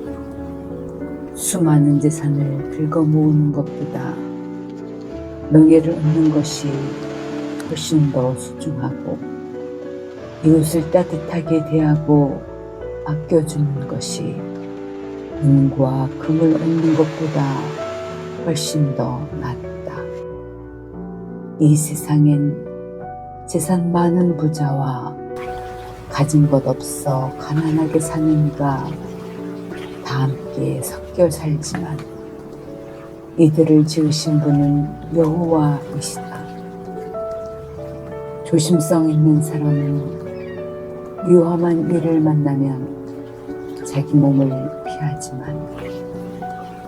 수많은 재산을 긁어 모으는 것보다 명예를 얻는 것이 훨씬 더 소중하고 이웃을 따뜻하게 대하고 아껴주는 것이 은과 금을 얻는 것보다 훨씬 더 낫다. 이 세상엔 재산 많은 부자와 가진 것 없어 가난하게 사는 이가 다 함께 섞여 살지만 이들을 지으신 분은 여호와이시다. 조심성 있는 사람은 위험한 일을 만나면 자기 몸을 피하지만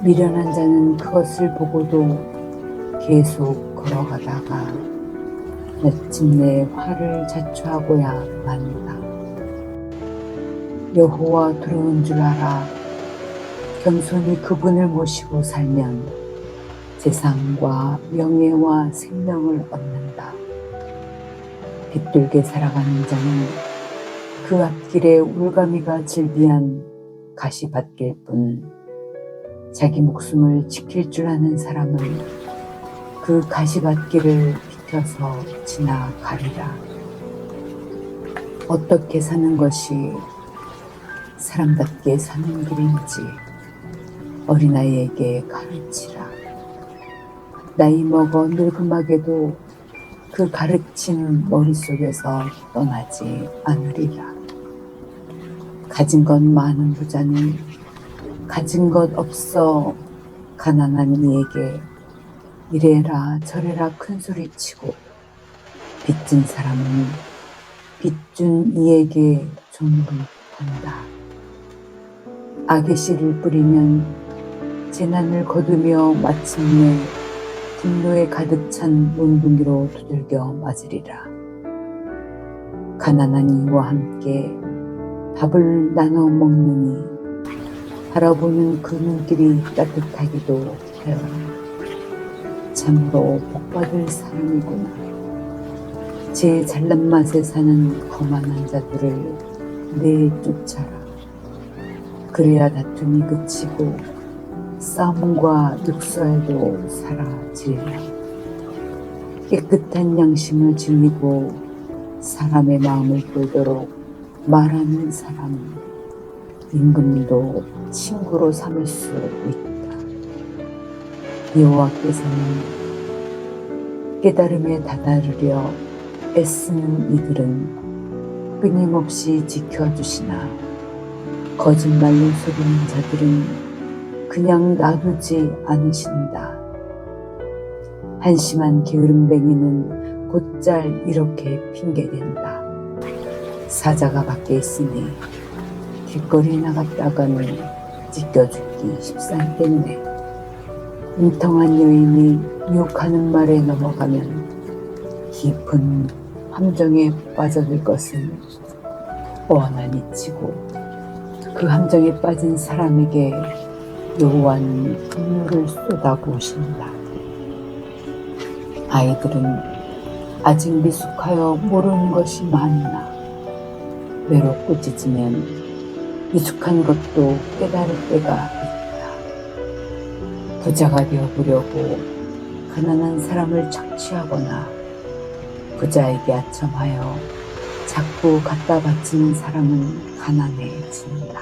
미련한 자는 그것을 보고도 계속 걸어가다가 마침내 화를 자초하고야 만다. 여호와 두려운 줄 알아 겸손히 그분을 모시고 살면 재산과 명예와 생명을 얻는다. 비뚤게 살아가는 자는 그 앞길에 울가미가 질비한 가시밭길 뿐 자기 목숨을 지킬 줄 아는 사람은 그 가시밭길을 비켜서 지나가리라. 어떻게 사는 것이 사람답게 사는 길인지 어린아이에게 가르치라. 나이 먹어 늙음하게도 그 가르침 머릿속에서 떠나지 않으리라. 가진 것 많은 부자는 가진 것 없어 가난한 이에게 이래라 저래라 큰소리치고 빚진 사람은 빚준 이에게 존불한다. 악의 씨를 뿌리면 재난을 거두며 마침내 분노에 가득 찬 몬둥이로 두들겨 맞으리라. 가난한 이와 함께 밥을 나눠 먹느니 바라보는 그 눈길이 따뜻하기도 하여라. 참으로 복받을 사람이구나. 제 잘난 맛에 사는 거만한 자들을 내쫓아라. 그래야 다툼이 그치고 싸움과 육설도 사라지리라. 깨끗한 양심을 지니고 사람의 마음을 끌도록 말하는 사람은 임금도 친구로 삼을 수 있다. 여호와께서는 깨달음에 다다르려 애쓰는 이들은 끊임없이 지켜주시나 거짓말로 속이는 자들은 그냥 놔두지 않으신다. 한심한 게으름뱅이는 곧잘 이렇게 핑계댄다. 사자가 밖에 있으니 길거리에 나갔다가는 찢겨 죽기 십상이겠네. 웅통한 여인이 유혹하는 말에 넘어가면 깊은 함정에 빠져들 것은 뻔하니 치고, 그 함정에 빠진 사람에게 여호와는 분노를 쏟아부으신다. 아이들은 아직 미숙하여 모르는 것이 많으나 외롭고 찢으면 미숙한 것도 깨달을 때가 있다. 부자가 되어보려고 가난한 사람을 착취하거나 부자에게 아첨하여 자꾸 갖다 바치는 사람은 가난해진다.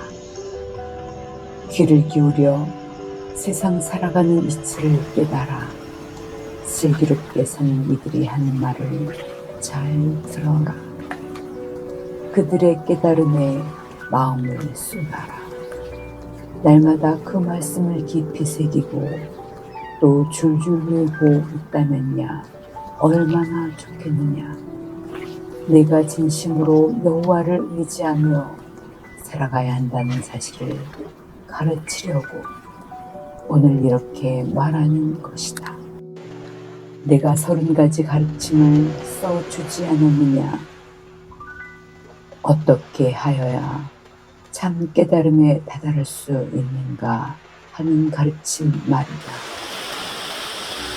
귀를 기울여 세상 살아가는 이치를 깨달아 슬기롭게 사는 이들이 하는 말을 잘 들어라. 그들의 깨달음에 마음을 쏟아라. 날마다 그 말씀을 깊이 새기고 또 줄줄 외우고 있다면야 얼마나 좋겠느냐. 내가 진심으로 여호와를 의지하며 살아가야 한다는 사실을 가르치려고 오늘 이렇게 말하는 것이다. 내가 30가지 가르침을 써주지 않았느냐. 어떻게 하여야 참 깨달음에 다다를 수 있는가 하는 가르침 말이다.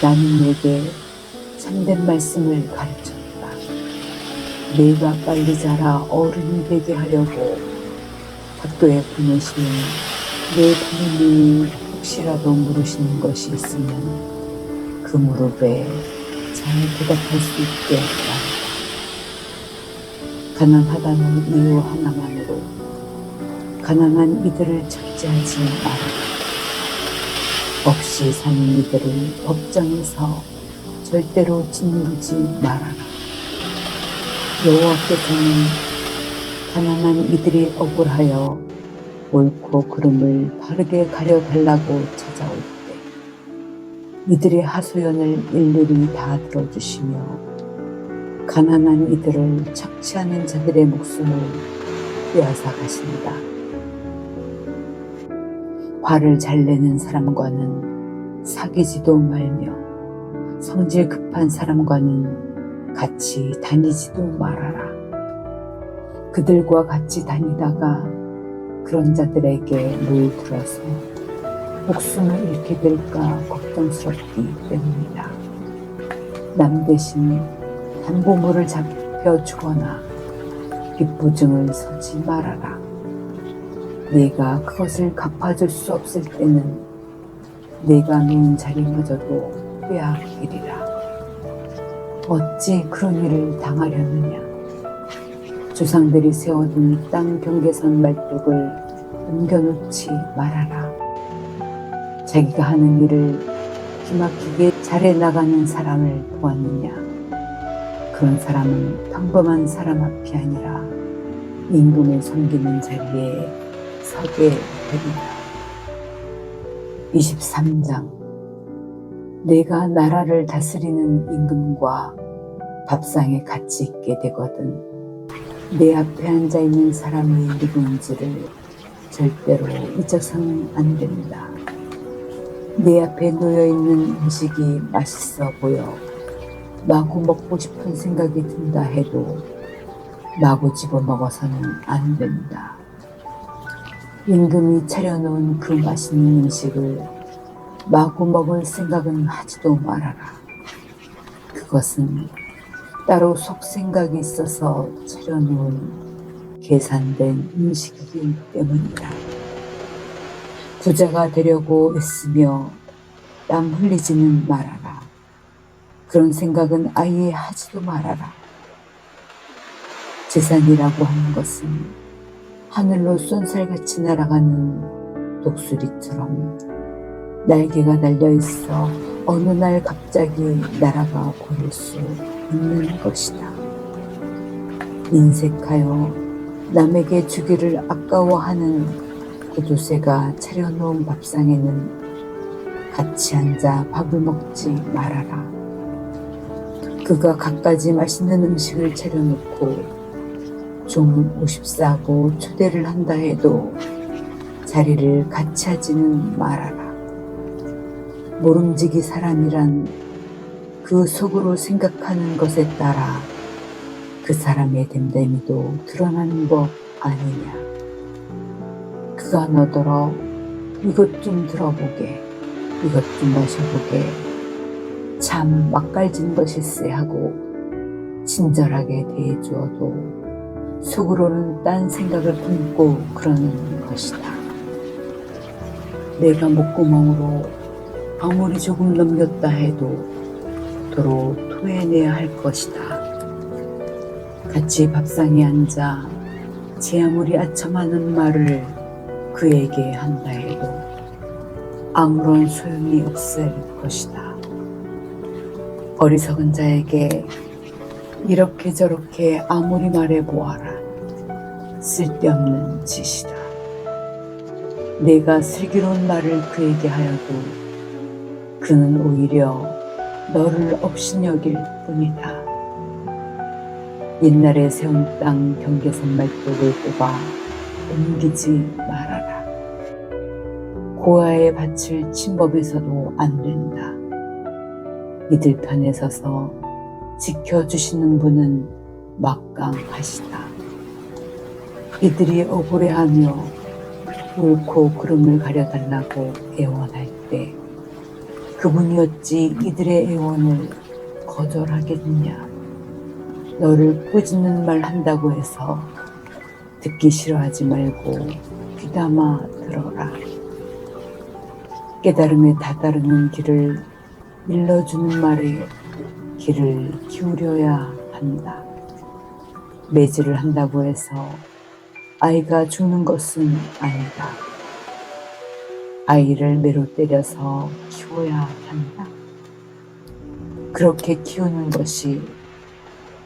나는 내게 참된 말씀을 가르쳤다. 내가 빨리 자라 어른이 되게 하려고 학교에 보내시는 내 부모님이 혹시라도 물으시는 것이 있으면 그 무릎에 잘 대답할 수 있게 말이다. 가난하다는 이유 하나만으로 가난한 이들을 착지하지 말아라. 없이 사는 이들을 법정에서 절대로 짓누르지 말아라. 여호와께서는 가난한 이들이 억울하여 옳고 그름을 바르게 가려달라고 찾아올 때 이들의 하소연을 일일이 다 들어주시며 가난한 이들을 착취하는 자들의 목숨을 빼앗아 가신다. 화를 잘 내는 사람과는 사귀지도 말며 성질 급한 사람과는 같이 다니지도 말아라. 그들과 같이 다니다가 그런 자들에게 물들어서 목숨을 잃게 될까 걱정스럽기 때문이다. 남 대신 담보물을 잡혀주거나 빚부증을 서지 말아라. 내가 그것을 갚아줄 수 없을 때는 내가 놓은 자리마저도 빼앗기리라. 어찌 그런 일을 당하려느냐. 조상들이 세워둔 땅 경계선 말뚝을 넘겨놓지 말아라. 자기가 하는 일을 기막히게 잘해 나가는 사람을 보았느냐. 그런 사람은 평범한 사람 앞이 아니라 임금을 섬기는 자리에 서게 되리라. 23장. 내가 나라를 다스리는 임금과 밥상에 같이 있게 되거든 내 앞에 앉아있는 사람이 누구인지를 절대로 잊어서는 안 된다. 내 앞에 놓여있는 음식이 맛있어 보여 마구 먹고 싶은 생각이 든다 해도 마구 집어먹어서는 안 된다. 임금이 차려놓은 그 맛있는 음식을 마구 먹을 생각은 하지도 말아라. 그것은 따로 속생각이 있어서 차려놓은 계산된 음식이기 때문이다. 부자가 되려고 애쓰며 땀 흘리지는 말아라. 그런 생각은 아예 하지도 말아라. 재산이라고 하는 것은 하늘로 쏜살같이 날아가는 독수리처럼 날개가 달려있어 어느 날 갑자기 날아가 버릴 수 있는 것이다. 인색하여 남에게 주기를 아까워하는 구두쇠가 차려놓은 밥상에는 같이 앉아 밥을 먹지 말아라. 그가 갖가지 맛있는 음식을 차려놓고 좀 오십사고 초대를 한다 해도 자리를 같이 하지는 말아라. 모름지기 사람이란 그 속으로 생각하는 것에 따라 그 사람의 됨됨이도 드러나는 법 아니냐. 그가 너더러 이것 좀 들어보게, 이것 좀 마셔보게, 참 맛깔진 것일세 하고 친절하게 대해주어도 속으로는 딴 생각을 품고 그러는 것이다. 내가 목구멍으로 아무리 조금 넘겼다 해도 도로 토해내야 할 것이다. 같이 밥상에 앉아 제 아무리 아첨하는 말을 그에게 한다 해도 아무런 소용이 없을 것이다. 어리석은 자에게 이렇게 저렇게 아무리 말해보아라. 쓸데없는 짓이다. 내가 슬기로운 말을 그에게 하여도 그는 오히려 너를 업신여길 뿐이다. 옛날에 세운 땅 경계선 말뚝을 뽑아 옮기지 말아라. 고아의 밭을 침범해서도 안 된다. 이들 편에 서서 지켜주시는 분은 막강하시다. 이들이 억울해하며 옳고 그름을 가려달라고 애원할 때 그분이 어찌 이들의 애원을 거절하겠느냐. 너를 꾸짖는 말 한다고 해서 듣기 싫어하지 말고 귀담아 들어라. 깨달음에 다다르는 길을 일러주는 말에 귀를 기울여야 한다. 매질을 한다고 해서 아이가 죽는 것은 아니다. 아이를 매로 때려서 키워야 한다. 그렇게 키우는 것이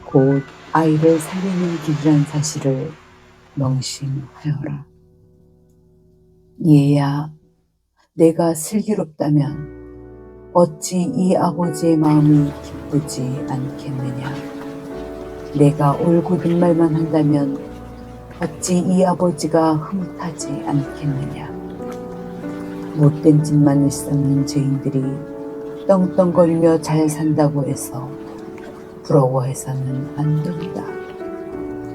곧 아이를 살리는 길이란 사실을 명심하여라. 얘야, 내가 슬기롭다면 어찌 이 아버지의 마음이 기쁘지 않겠느냐. 내가 올곧은 말만 한다면 어찌 이 아버지가 흐뭇하지 않겠느냐. 못된 짓만 일삼는 죄인들이 떵떵거리며 잘 산다고 해서 부러워해서는 안 된다.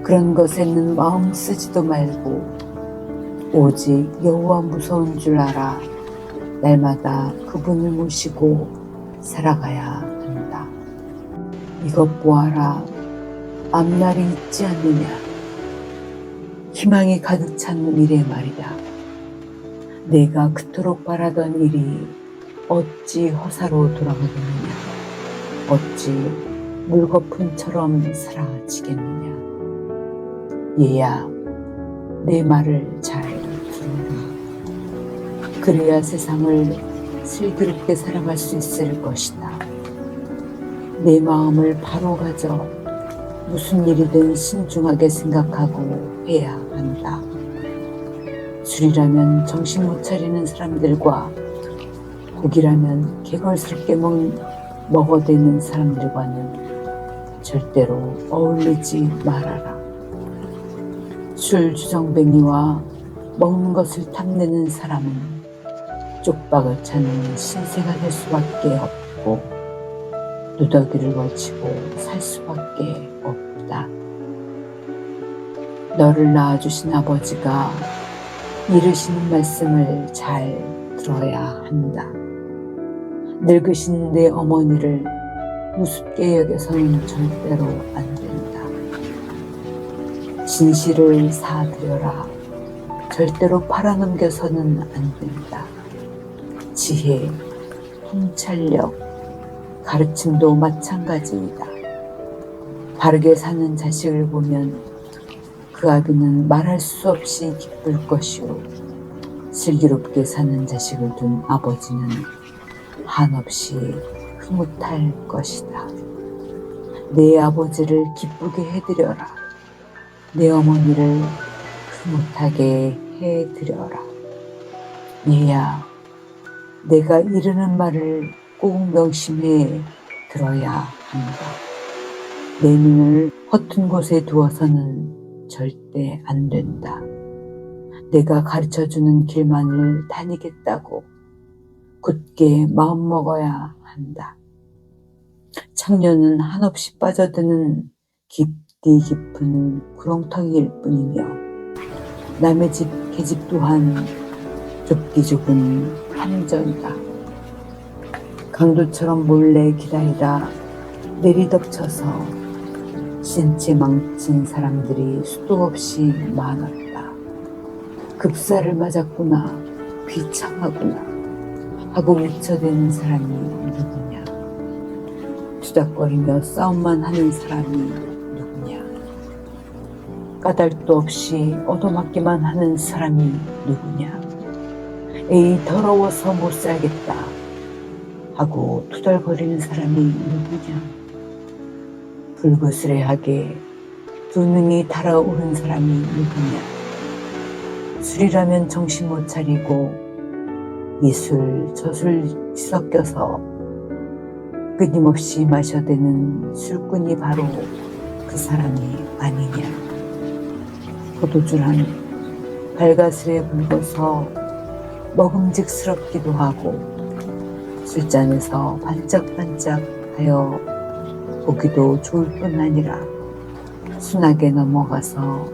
그런 것에는 마음 쓰지도 말고 오직 여호와 무서운 줄 알아 날마다 그분을 모시고 살아가야 한다. 이것 보아라. 앞날이 있지 않느냐. 희망이 가득 찬 미래 말이다. 내가 그토록 바라던 일이 어찌 허사로 돌아가겠느냐. 어찌 물거품처럼 사라지겠느냐. 얘야, 내 말을 잘 들어라. 그래야 세상을 슬기롭게 살아갈 수 있을 것이다. 내 마음을 바로 가져 무슨 일이든 신중하게 생각하고 해야 한다. 술이라면 정신 못 차리는 사람들과 고기라면 개걸스럽게 먹어대는 사람들과는 절대로 어울리지 말아라. 술 주정뱅이와 먹는 것을 탐내는 사람은 쪽박을 차는 신세가 될 수밖에 없고 누더기를 걸치고 살 수밖에 없다. 너를 낳아주신 아버지가 이르시는 말씀을 잘 들어야 한다. 늙으신 내 어머니를 우습게 여겨서는 절대로 안 된다. 진실을 사드려라. 절대로 팔아넘겨서는 안 된다. 지혜, 통찰력, 가르침도 마찬가지이다. 바르게 사는 자식을 보면 그 아비는 말할 수 없이 기쁠 것이요 슬기롭게 사는 자식을 둔 아버지는 한없이 흐뭇할 것이다. 내 아버지를 기쁘게 해드려라. 내 어머니를 흐뭇하게 해드려라. 얘야, 내가 이르는 말을 꼭 명심해 들어야 한다. 내 눈을 허튼 곳에 두어서는 절대 안 된다. 내가 가르쳐주는 길만을 다니겠다고 굳게 마음먹어야 한다. 창녀는 한없이 빠져드는 깊디 깊은 구렁텅이일 뿐이며 남의 집 계집 또한 좁디 좁은 함정이다. 강도처럼 몰래 기다리다 내리덮쳐서 신체 망친 사람들이 수도 없이 많았다. 급사를 맞았구나, 비참하구나 하고 묻혀대는 사람이 누구냐? 투닥거리며 싸움만 하는 사람이 누구냐? 까닭도 없이 얻어맞기만 하는 사람이 누구냐? 에이 더러워서 못 살겠다 하고 투덜거리는 사람이 누구냐? 불그스레하게 두 눈이 달아오른 사람이 누구냐? 술이라면 정신 못 차리고 이술 저술 뒤섞여서 끊임없이 마셔대는 술꾼이 바로 그 사람이 아니냐? 포도주란 발가스레 붉어서 먹음직스럽기도 하고 술잔에서 반짝반짝하여 보기도 좋을 뿐 아니라 순하게 넘어가서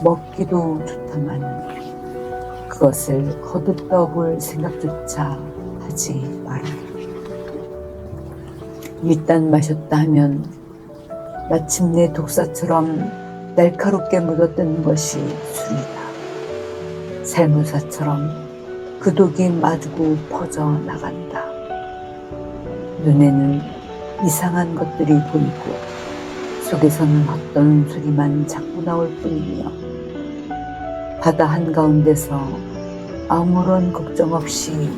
먹기도 좋다마는 그것을 거듭떠볼 생각조차 하지 마라. 일단 마셨다 하면 마침내 독사처럼 날카롭게 묻어뜨는 것이 술이다. 살무사처럼 그 독이 마주고 퍼져나간다. 눈에는 이상한 것들이 보이고 속에서는 헛던 소리만 자꾸 나올 뿐이며 바다 한가운데서 아무런 걱정 없이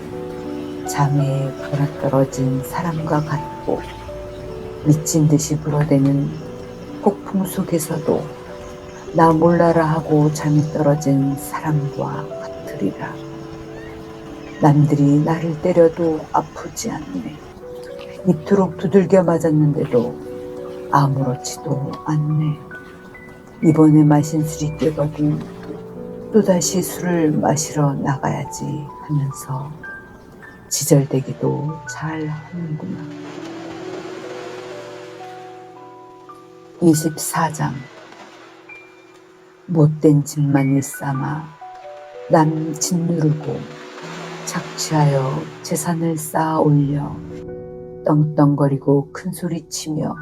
잠에 굴어떨어진 사람과 같고 미친 듯이 불어대는 폭풍 속에서도 나 몰라라 하고 잠이 떨어진 사람과 같으리라. 남들이 나를 때려도 아프지 않네. 이토록 두들겨 맞았는데도 아무렇지도 않네. 이번에 마신 술이 깨거든 또다시 술을 마시러 나가야지 하면서 지절대기도 잘 하는구나. 24장 못된 짓만 일삼아 남 짓누르고 착취하여 재산을 쌓아 올려 떵떵거리고 큰소리치며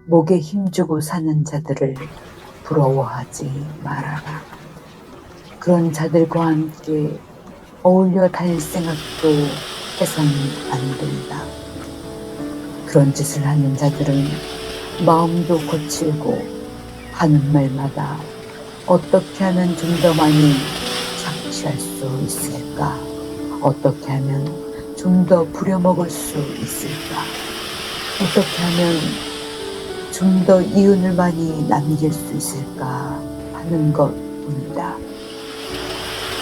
목에 힘주고 사는 자들을 부러워하지 말아라. 그런 자들과 함께 어울려 다닐 생각도 해서는 안 된다. 그런 짓을 하는 자들은 마음도 거칠고 하는 말마다 어떻게 하면 좀 더 많이 착취할 수 있을까? 어떻게 하면 좀 더 부려먹을 수 있을까? 어떻게 하면 좀 더 이윤을 많이 남길 수 있을까 하는 것뿐이다.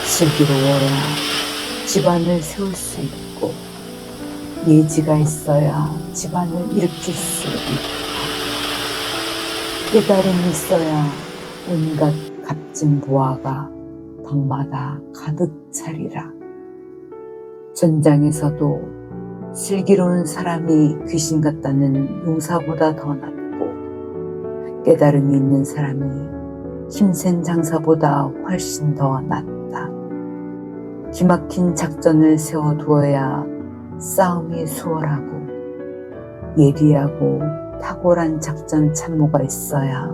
슬기로워야 집안을 세울 수 있고 예지가 있어야 집안을 일으킬 수 있다. 깨달음이 있어야 온갖 값진 보화가 방마다 가득 차리라. 전장에서도 슬기로운 사람이 귀신 같다는 용사보다 더 낫고 깨달음이 있는 사람이 힘센 장사보다 훨씬 더 낫다. 기막힌 작전을 세워두어야 싸움이 수월하고 예리하고 탁월한 작전 참모가 있어야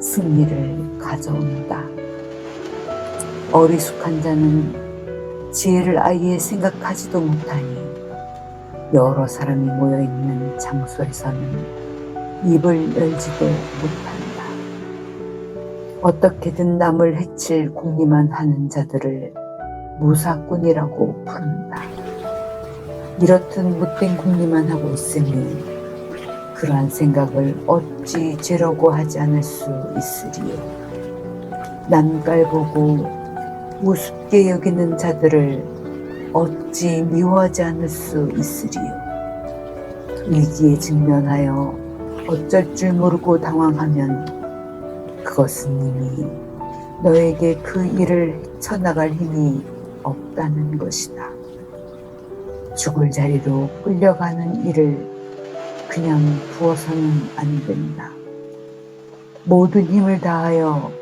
승리를 가져온다. 어리숙한 자는 지혜를 아예 생각하지도 못하니 여러 사람이 모여있는 장소에서는 입을 열지도 못한다. 어떻게든 남을 해칠 궁리만 하는 자들을 무사꾼이라고 부른다. 이렇듯 못된 궁리만 하고 있으니 그러한 생각을 어찌 죄라고 하지 않을 수 있으리요. 남깔보고 우습게 여기는 자들을 어찌 미워하지 않을 수 있으리요. 위기에 직면하여 어쩔 줄 모르고 당황하면 그것은 이미 너에게 그 일을 헤쳐나갈 힘이 없다는 것이다. 죽을 자리로 끌려가는 일을 그냥 두어서는 안 된다. 모든 힘을 다하여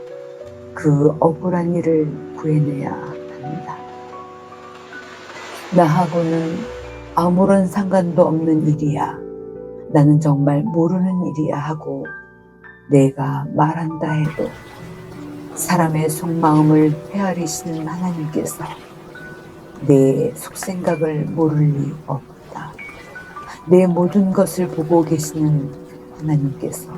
그 억울한 일을 구해내야 한다. 나하고는 아무런 상관도 없는 일이야. 나는 정말 모르는 일이야 하고 내가 말한다 해도 사람의 속마음을 헤아리시는 하나님께서 내 속생각을 모를 리 없다. 내 모든 것을 보고 계시는 하나님께서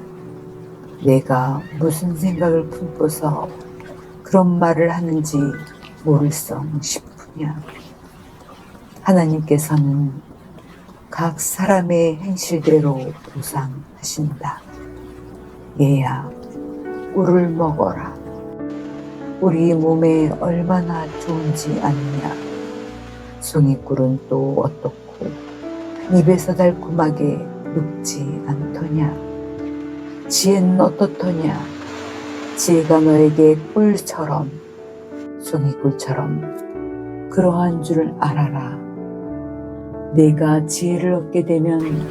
내가 무슨 생각을 품고서 그런 말을 하는지 모를성 싶으냐. 하나님께서는 각 사람의 행실대로 보상하신다. 얘야, 꿀을 먹어라. 우리 몸에 얼마나 좋은지 아느냐. 송이꿀은 또 어떻고 입에서 달콤하게 녹지 않더냐. 지혜는 어떻더냐. 지혜가 너에게 꿀처럼 송이꿀처럼 그러한 줄 알아라. 내가 지혜를 얻게 되면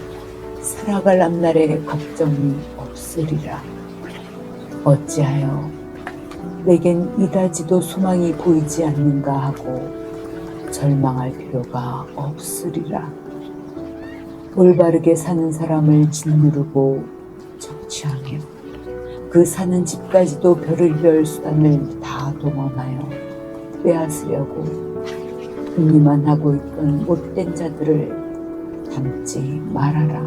살아갈 앞날에 걱정이 없으리라. 어찌하여 내겐 이다지도 소망이 보이지 않는가 하고 절망할 필요가 없으리라. 올바르게 사는 사람을 짓누르고 적취하며 그 사는 집까지도 별의별 수단을 다 동원하여 빼앗으려고 궁리만 하고 있던 못된 자들을 닮지 말아라.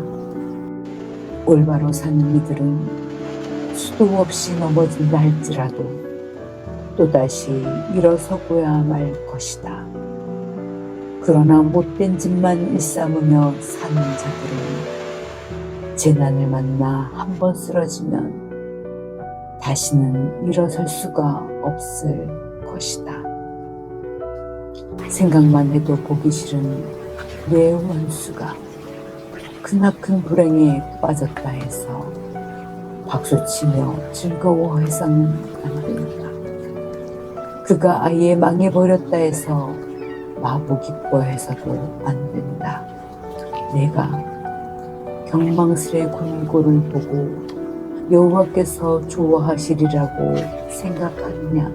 올바로 사는 이들은 수도 없이 넘어진다 할지라도 또다시 일어서고야 말 것이다. 그러나 못된 짓만 일삼으며 사는 자들은 재난을 만나 한번 쓰러지면 다시는 일어설 수가 없을 것이다. 생각만 해도 보기 싫은 내 원수가 크나큰 불행에 빠졌다 해서 박수치며 즐거워해서는 안 된다. 그가 아예 망해버렸다 해서 마구 기뻐해서도 안 된다. 내가 경망스레 군 꼴을 보고 여호와께서 좋아하시리라고 생각하느냐.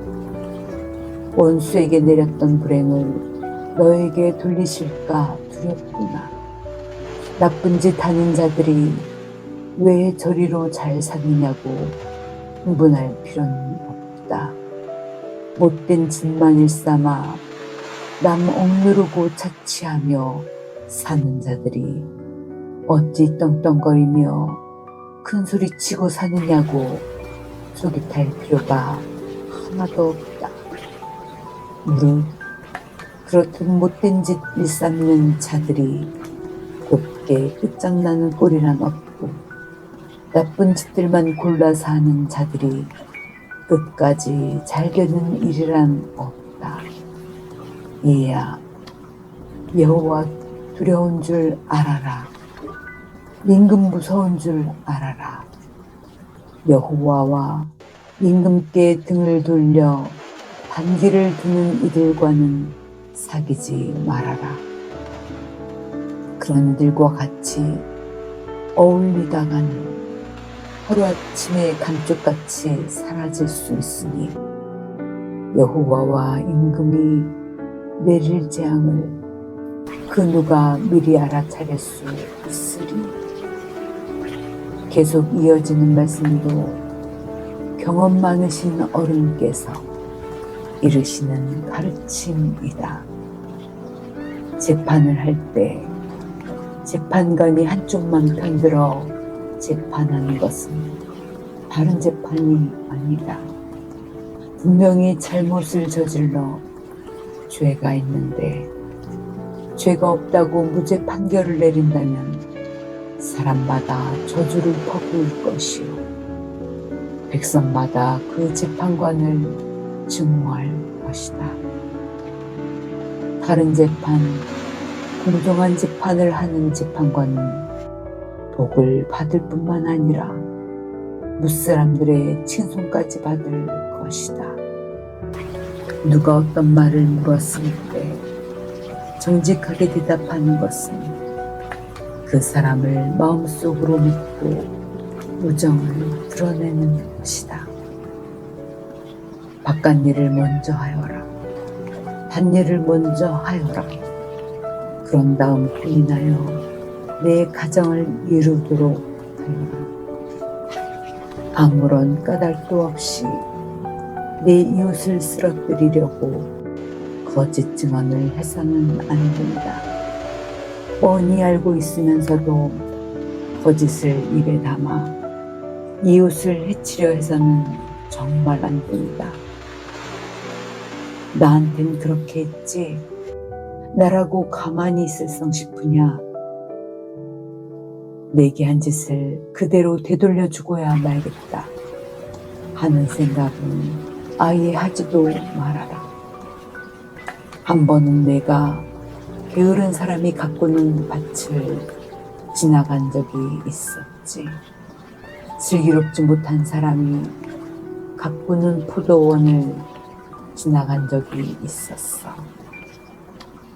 원수에게 내렸던 불행을 너에게 돌리실까 두렵구나. 나쁜 짓 하는 자들이 왜 저리로 잘 사느냐고 흥분할 필요는 없다. 못된 짓만 일삼아 남 억누르고 자치하며 사는 자들이 어찌 떵떵거리며 큰소리치고 사느냐고 속이 탈 필요가 하나도 없다. 무릇 그렇듯 못된 짓 일삼는 자들이 곱게 끝장나는 꼴이란 없고 나쁜 짓들만 골라서 하는 자들이 끝까지 잘 되는 일이란 없다. 얘야, 여호와 두려운 줄 알아라. 임금 무서운 줄 알아라. 여호와와 임금께 등을 돌려 반기를 두는 이들과는 사귀지 말아라. 그런 이들과 같이 어울리다가는 하루아침에 감쪽같이 사라질 수 있으니 여호와와 임금이 내릴 재앙을 그 누가 미리 알아차릴 수 있으리. 계속 이어지는 말씀도 경험 많으신 어른께서 이르시는 가르침이다. 재판을 할 때 재판관이 한쪽만 편들어 재판하는 것은 바른 재판이 아니다. 분명히 잘못을 저질러 죄가 있는데 죄가 없다고 무죄 판결을 내린다면 사람마다 저주를 퍼부을 것이요 백성마다 그 재판관을 증오할 것이다. 바른 재판, 공정한 재판을 하는 재판관은 복을 받을 뿐만 아니라 무사람들의 칭송까지 받을 것이다. 누가 어떤 말을 물었을 때 정직하게 대답하는 것은 그 사람을 마음속으로 믿고 우정을 드러내는 것이다. 바깥 일을 먼저 하여라. 밭일을 먼저 하여라. 그런 다음 혼인하여 내 가정을 이루도록 하여라. 아무런 까닭도 없이 내 이웃을 쓰러뜨리려고 거짓 증언을 해서는 안 된다. 뻔히 알고 있으면서도 거짓을 입에 담아 이웃을 해치려 해서는 정말 안 된다. 나한텐 그렇게 했지. 나라고 가만히 있을 성 싶으냐. 내게 한 짓을 그대로 되돌려 주고야 말겠다 하는 생각은 아예 하지도 말아라. 한 번은 내가 게으른 사람이 가꾸는 밭을 지나간 적이 있었지. 슬기롭지 못한 사람이 가꾸는 포도원을 지나간 적이 있었어.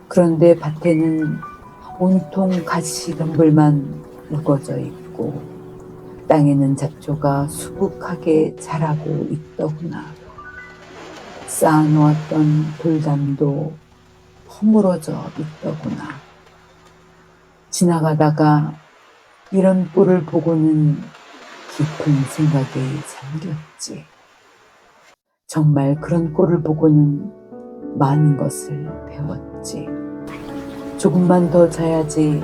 그런데 밭에는 온통 가시덤불만 우거져 있고 땅에는 잡초가 수북하게 자라고 있더구나. 쌓아놓았던 돌담도 허물어져 있더구나. 지나가다가 이런 꼴을 보고는 깊은 생각에 잠겼지. 정말 그런 꼴을 보고는 많은 것을 배웠지. 조금만 더 자야지.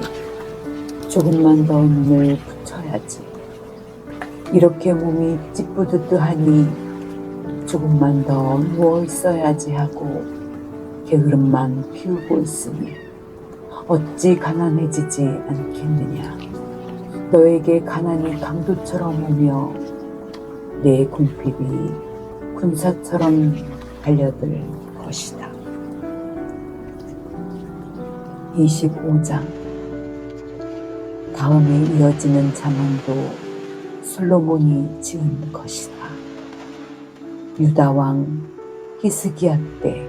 조금만 더 눈을 붙여야지. 이렇게 몸이 찌뿌드드하니 조금만 더 누워 있어야지 하고 게으름만 피우고 있으니 어찌 가난해지지 않겠느냐. 너에게 가난이 강도처럼 오며 내 궁핍이 군사처럼 달려들 것이다. 25장. 다음에 이어지는 잠언도 솔로몬이 지은 것이다. 유다 왕 히스기야 때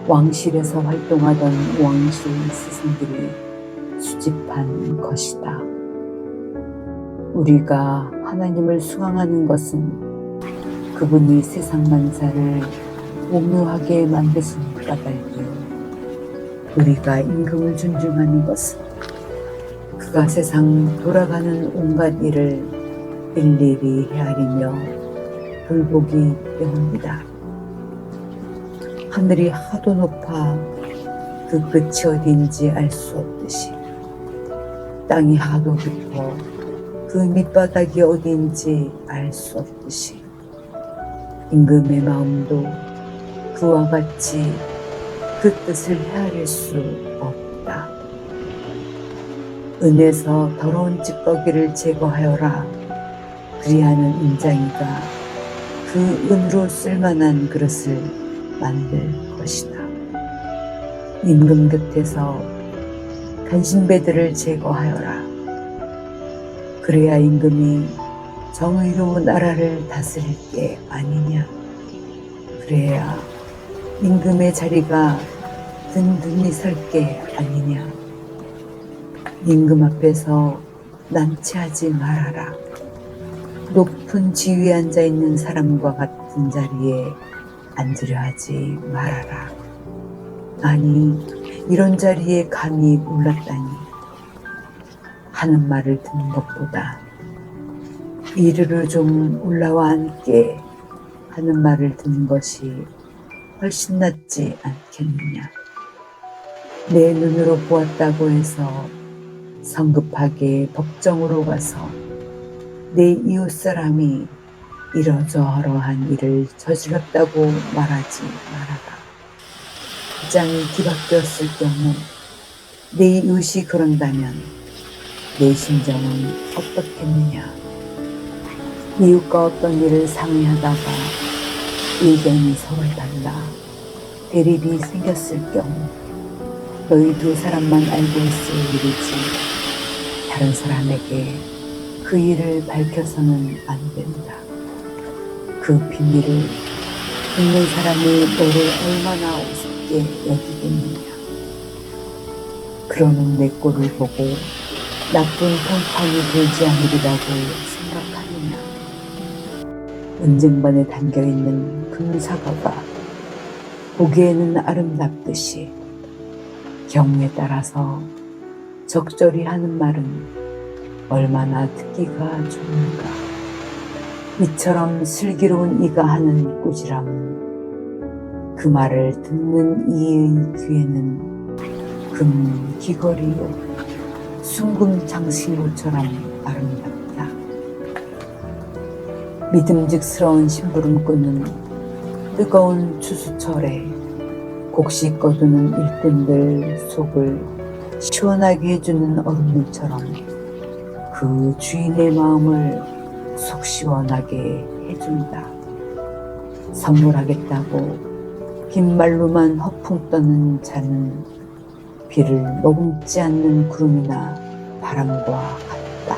왕실에서 활동하던 왕실 스승들이 수집한 것이다. 우리가 하나님을 수강하는 것은 그분이 세상 만사를 오묘하게 만드신 까닭이요. 우리가 임금을 존중하는 것은 그가 세상 돌아가는 온갖 일을 일일이 헤아리며 돌보기 때문이다. 하늘이 하도 높아 그 끝이 어딘지 알 수 없듯이 땅이 하도 깊어 그 밑바닥이 어딘지 알 수 없듯이 임금의 마음도 그와 같이 그 뜻을 헤아릴 수 없다. 은에서 더러운 찌꺼기를 제거하여라. 그리하는 은장이가 그 은으로 쓸만한 그릇을 만들 것이다. 임금 곁에서 간신배들을 제거하여라. 그래야 임금이 정의로 나라를 다스릴 게 아니냐. 그래야 임금의 자리가 든든히 설 게 아니냐. 임금 앞에서 난치하지 말아라. 높은 지위에 앉아있는 사람과 같은 자리에 앉으려 하지 말아라. 아니, 이런 자리에 감히 올랐다니. 하는 말을 듣는 것보다 이르르 좀 올라와 앉게 하는 말을 듣는 것이 훨씬 낫지 않겠느냐. 내 눈으로 보았다고 해서 성급하게 법정으로 가서 내 이웃 사람이 이러저러한 일을 저질렀다고 말하지 말아라. 부장이 뒤바뀌었을 경우 내 이웃이 그런다면 내 심정은 어떻겠느냐. 이웃과 어떤 일을 상의하다가 의견이 서로 달라 대립이 생겼을 경우 너희 두 사람만 알고 있을 일이지 다른 사람에게 그 일을 밝혀서는 안 된다. 그 비밀을 듣는 사람이 너를 얼마나 우습게 여기겠느냐. 그러는 내 꼴을 보고 나쁜 평판이 들지 않으리라고 생각하느냐. 은쟁반에 담겨있는 금사과가 보기에는 아름답듯이 경우에 따라서 적절히 하는 말은 얼마나 듣기가 좋은가. 이처럼 슬기로운 이가 하는 꾸지람은 그 말을 듣는 이의 귀에는 금귀걸이요 순금 장신구처럼 아름답다. 믿음직스러운 심부름꾼은 뜨거운 추수철에 곡식 거두는 일꾼들 속을 시원하게 해주는 얼음물처럼 그 주인의 마음을 속 시원하게 해준다. 선물하겠다고 빈말로만 허풍 떠는 자는 비를 머금지 않는 구름이나 바람과 같다.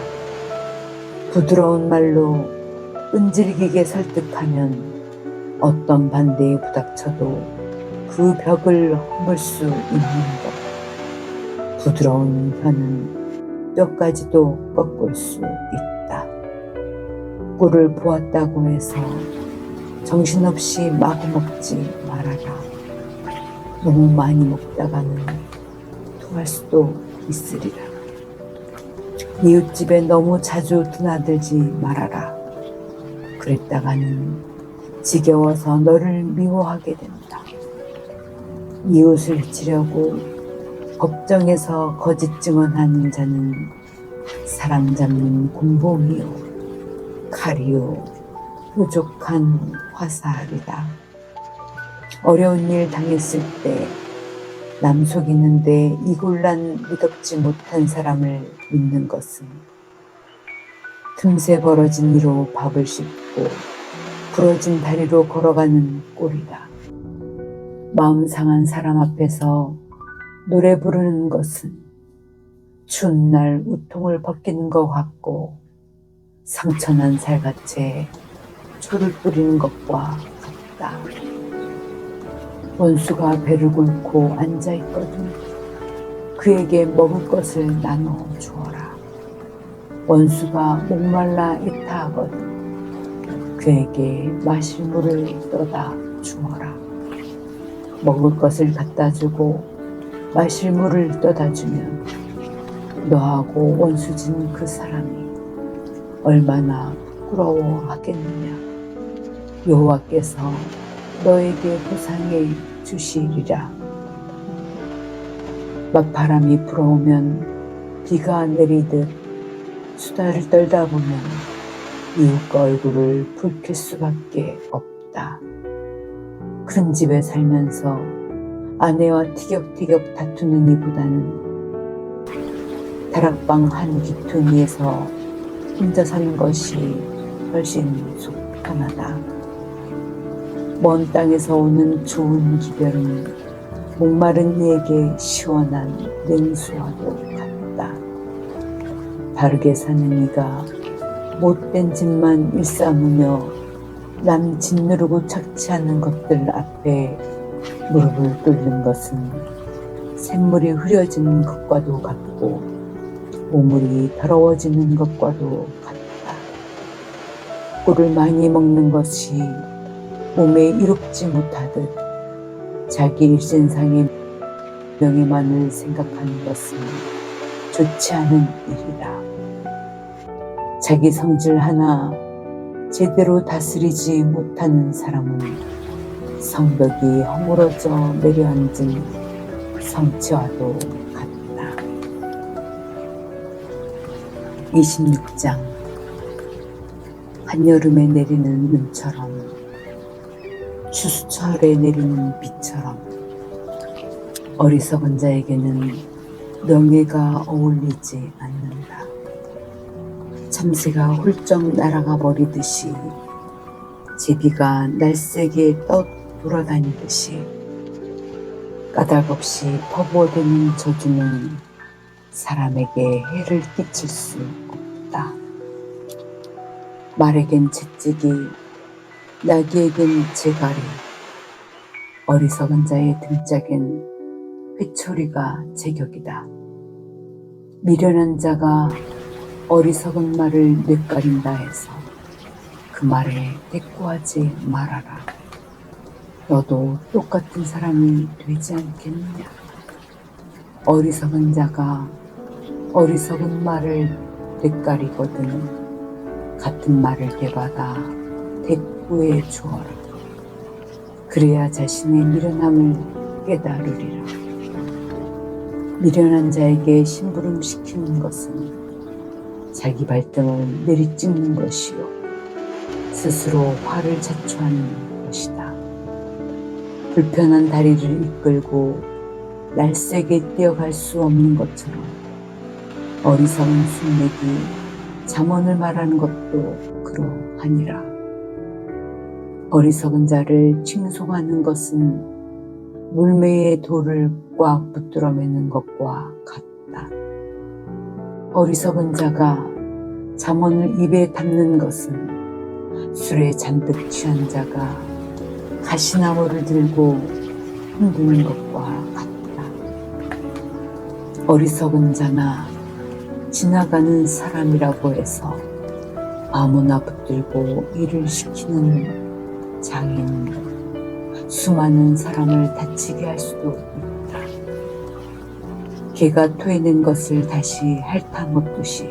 부드러운 말로 끈질기게 설득하면 어떤 반대에 부닥쳐도 그 벽을 허물 수 있는 것. 부드러운 혀는 뼈까지도 꺾을 수 있다. 꿀을 보았다고 해서 정신없이 마구 먹지 말아라. 너무 많이 먹다가는 토할 수도 있으리라. 이웃집에 너무 자주 드나들지 말아라. 그랬다가는 지겨워서 너를 미워하게 된다. 이웃을 해치려고 법정에서 거짓 증언하는 자는 사람 잡는 곤봉이요 칼이요 뾰족한 화살이다. 어려운 일 당했을 때 남 속이는데 이골란 미덥지 못한 사람을 믿는 것은 틈새 벌어진 이로 밥을 씹고 부러진 다리로 걸어가는 꼴이다. 마음 상한 사람 앞에서 노래 부르는 것은 추운 날 우통을 벗기는 것 같고 상처난 살갗에 초를 뿌리는 것과 같다. 원수가 배를 굴고 앉아있거든 그에게 먹을 것을 나눠 주어라. 원수가 목말라 애타하거든 그에게 마실 물을 떠다 주어라. 먹을 것을 갖다 주고 마실 물을 떠다 주면 너하고 원수진 그 사람이 얼마나 부끄러워하겠느냐. 여호와께서 너에게 보상해 주시리라. 맞바람이 불어오면 비가 내리듯 수다를 떨다 보면 이웃과 얼굴을 붉힐 수밖에 없다. 큰 집에 살면서 아내와 티격태격 다투는 이보다는 다락방 한 귀퉁이에서 혼자 사는 것이 훨씬 속 편하다. 먼 땅에서 오는 좋은 기별은 목마른 이에게 시원한 냉수와도 같다. 바르게 사는 이가 못된 짓만 일삼으며 남 짓누르고 착취하는 것들 앞에 무릎을 꿇는 것은 샘물이 흐려지는 것과도 같고 오물이 더러워지는 것과도 같다. 꿀을 많이 먹는 것이 몸에 이롭지 못하듯 자기 일신상의 명예만을 생각하는 것은 좋지 않은 일이다. 자기 성질 하나 제대로 다스리지 못하는 사람은 성벽이 허물어져 내려앉은 성치와도 같다. 26장. 한여름에 내리는 눈처럼 추수철에 내리는 비처럼 어리석은 자에게는 명예가 어울리지 않는다. 참새가 훌쩍 날아가 버리듯이 제비가 날쌔게 떠돌아다니듯이 까닭없이 퍼부어대는 저주는 사람에게 해를 끼칠 수 없다. 말에겐 채찍이, 나귀에겐 재갈이, 어리석은 자의 등짝엔 회초리가 제격이다. 미련한 자가 어리석은 말을 뇌까린다 해서 그 말에 대꾸하지 말아라. 너도 똑같은 사람이 되지 않겠느냐. 어리석은 자가 어리석은 말을 뇌까리거든 같은 말을 되받아 대꾸해 주어라. 그래야 자신의 미련함을 깨달으리라. 미련한 자에게 심부름시키는 것은 자기 발등을 내리찍는 것이요 스스로 화를 자초하는 것이다. 불편한 다리를 이끌고 날쌔게 뛰어갈 수 없는 것처럼 어리석은 순례기 잠언을 말하는 것도 그러하니라. 어리석은 자를 칭송하는 것은 물매의 돌을 꽉 붙들어 매는 것과 같다. 어리석은 자가 잠언을 입에 담는 것은 술에 잔뜩 취한 자가 가시나무를 들고 흔드는 것과 같다. 어리석은 자나 지나가는 사람이라고 해서 아무나 붙들고 일을 시키는 장애는 수많은 사람을 다치게 할 수도 있다. 개가 토해낸 것을 다시 핥아먹듯이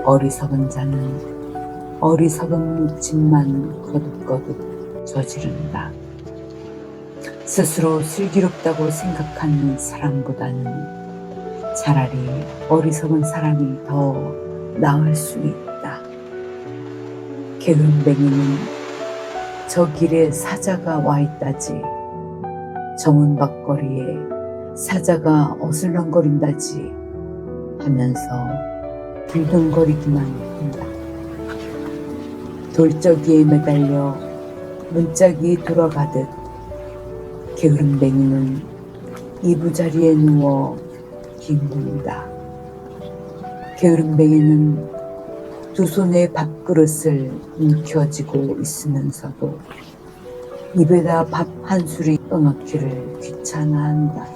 어리석은 자는 어리석은 짓만 거듭거듭 저지른다. 스스로 슬기롭다고 생각하는 사람보다는 차라리 어리석은 사람이 더 나을 수 있다. 게으름뱅이는 저 길에 사자가 와 있다지, 저 문 밖거리에 사자가 어슬렁거린다지 하면서 빈둥거리기만 한다. 돌적이에 매달려 문짝이 돌아가듯 게으름뱅이는 이부자리에 누워 뒹군다. 게으름뱅이는 두 손에 밥그릇을 움켜쥐고 있으면서도 입에다 밥 한 술이 떠넣기를 귀찮아한다.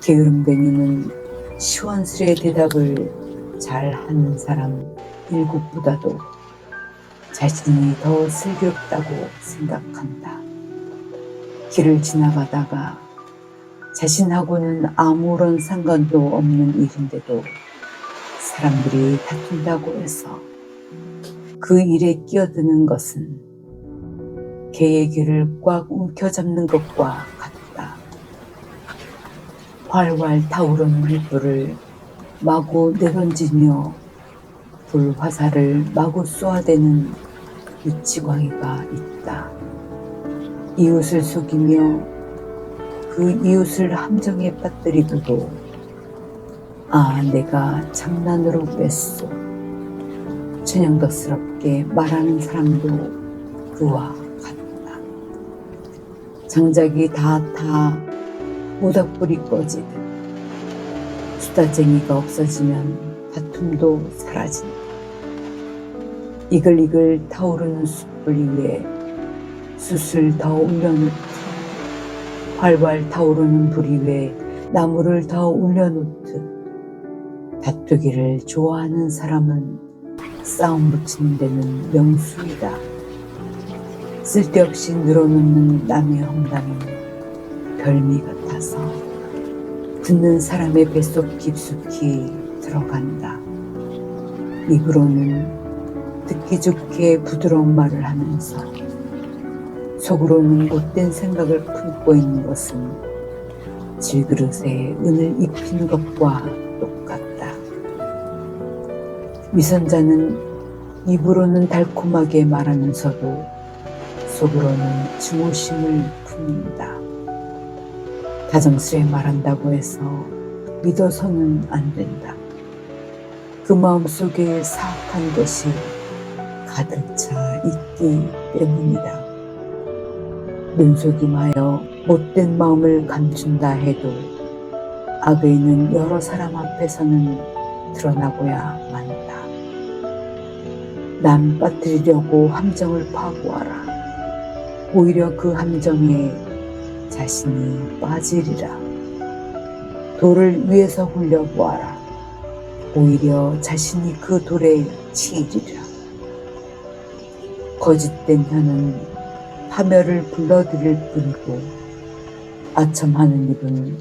게으름뱅이는 시원스레 대답을 잘하는 사람 일곱보다도 자신이 더 슬기롭다고 생각한다. 길을 지나가다가 자신하고는 아무런 상관도 없는 일인데도 사람들이 다툰다고 해서 그 일에 끼어드는 것은 개의 귀를 꽉 움켜잡는 것과 같다. 활활 타오르는 불불을 마구 내던지며 불화살을 마구 쏘아대는 미치광이가 있다. 이웃을 속이며 그 이웃을 함정에 빠뜨리고도 내가 장난으로 뺐소 천연덕스럽게 말하는 사람도 그와 같다. 장작이 다 모닥불이 꺼지듯 수다쟁이가 없어지면 다툼도 사라진다. 이글이글 타오르는 숯불 위에 숯을 더 올려놓듯 활활 타오르는 불 위에 나무를 더 올려놓듯 다투기를 좋아하는 사람은 싸움 붙이는 데는 명수이다. 쓸데없이 늘어놓는 남의 험담은 별미 같아서 듣는 사람의 뱃속 깊숙이 들어간다. 입으로는 듣기 좋게 부드러운 말을 하면서 속으로는 못된 생각을 품고 있는 것은 질그릇에 은을 입힌 것과 똑같다. 위선자는 입으로는 달콤하게 말하면서도 속으로는 증오심을 품는다. 다정스레 말한다고 해서 믿어서는 안 된다. 그 마음속에 사악한 것이 가득 차 있기 때문이다. 눈속임하여 못된 마음을 감춘다 해도 악의는 여러 사람 앞에서는 드러나고야 만다. 남 빠뜨리려고 함정을 파고하라. 오히려 그 함정에 자신이 빠지리라. 돌을 위에서 굴려보아라. 오히려 자신이 그 돌에 치이리라. 거짓된 혀는 파멸을 불러들일 뿐이고 아첨하는 입은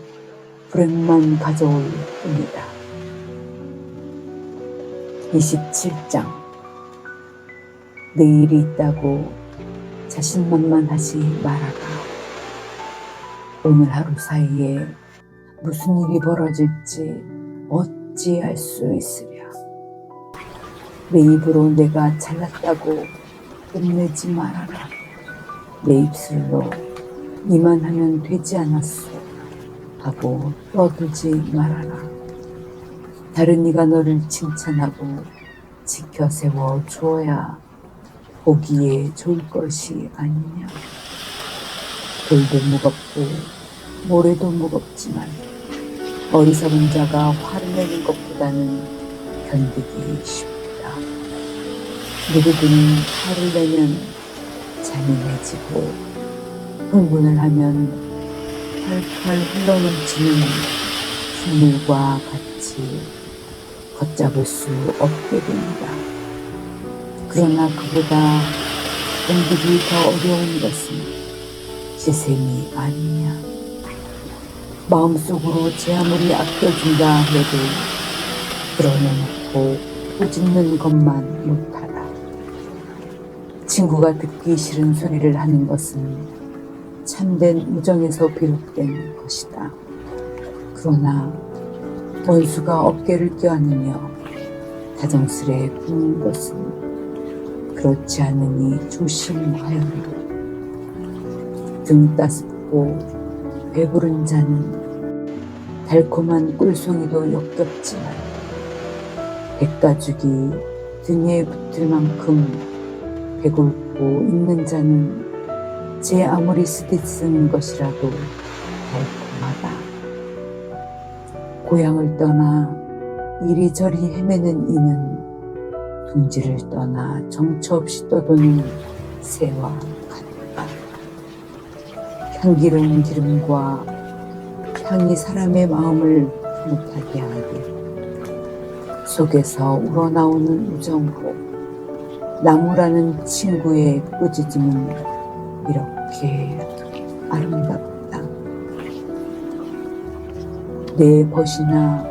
불행만 가져올 뿐이다. 27장. 내일이 있다고 자신만만하지 말아라. 오늘 하루 사이에 무슨 일이 벌어질지 어찌 알 수 있으랴. 내 입으로 내가 잘났다고 끝내지 말아라. 내 입술로 이만 하면 되지 않았소 하고 떠들지 말아라. 다른 이가 너를 칭찬하고 지켜 세워 주어야 보기에 좋을 것이 아니냐. 돌도 무겁고 모래도 무겁지만 어리석은 자가 화를 내는 것보다는 견디기 쉽다. 누구든 화를 내면 잔인해지고 흥분을 하면 펄펄 흘러넘치는 빗물과 같이 걷잡을 수 없게 됩니다. 그러나 그보다 견디기 더 어려운 것은 지샘이 아니냐. 마음속으로 제 아무리 아껴준다 해도 드러내놓고 꾸짖는 것만 못하다. 친구가 듣기 싫은 소리를 하는 것은 참된 우정에서 비롯된 것이다. 그러나 원수가 어깨를 껴안으며 다정스레 굽는 것은 그렇지 않으니 조심하여라. 등 따숩고 배부른 자는 달콤한 꿀송이도 역겹지만 백가죽이 등에 붙을 만큼 배골고 있는 자는 제 아무리 쓰디쓴 것이라도 달콤하다. 고향을 떠나 이리저리 헤매는 이는 둥지를 떠나 정처 없이 떠도는 새와 같다. 향기로운 기름과 향이 사람의 마음을 흐뭇하게 하되 속에서 우러나오는 우정으로 나무라는 친구의 꾸짖음은 이렇게 아름답다. 내 벗이나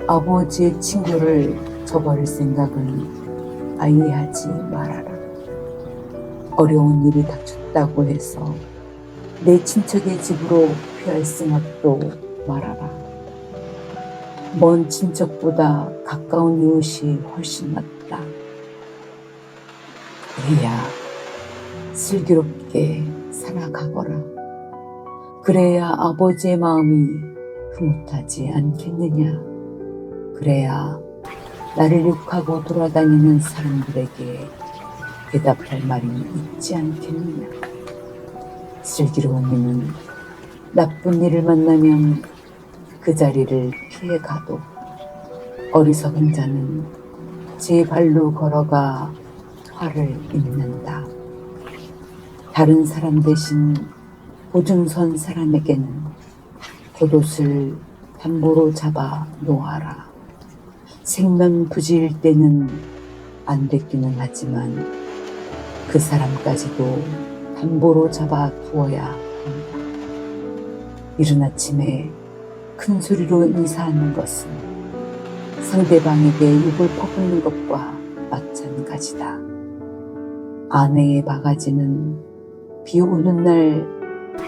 아버지의 친구를 저버릴 생각은 아예 하지 말아라. 어려운 일이 닥쳤다고 해서 내 친척의 집으로 피할 생각도 말아라. 먼 친척보다 가까운 이웃이 훨씬 낫다. 그래야 슬기롭게 살아가거라. 그래야 아버지의 마음이 흐뭇하지 않겠느냐. 그래야 나를 욕하고 돌아다니는 사람들에게 대답할 말이 있지 않겠느냐. 슬기로운 이는 나쁜 일을 만나면 그 자리를 피해가도 어리석은 자는 제 발로 걸어가 화를 입는다. 다른 사람 대신 보증선 사람에게는 겉옷을 담보로 잡아 놓아라. 생면부지일 때는 안 됐기는 하지만 그 사람까지도 담보로 잡아 두어야 한다. 이른 아침에 큰 소리로 인사하는 것은 상대방에게 욕을 퍼붓는 것과 마찬가지다. 아내의 바가지는 비 오는 날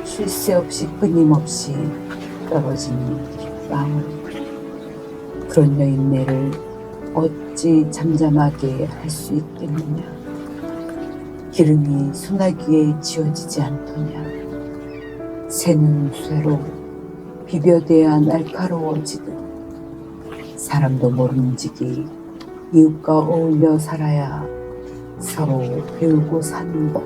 쉴 새 없이 끊임없이 떨어지는 빗방울. 그런 여인네를 어찌 잠잠하게 할 수 있겠느냐. 기름이 소나기에 지어지지 않더냐. 새는 쇠로 비벼대야 날카로워지듯 사람도 모르는 지기 이웃과 어울려 살아야 서로 배우고 사는 법.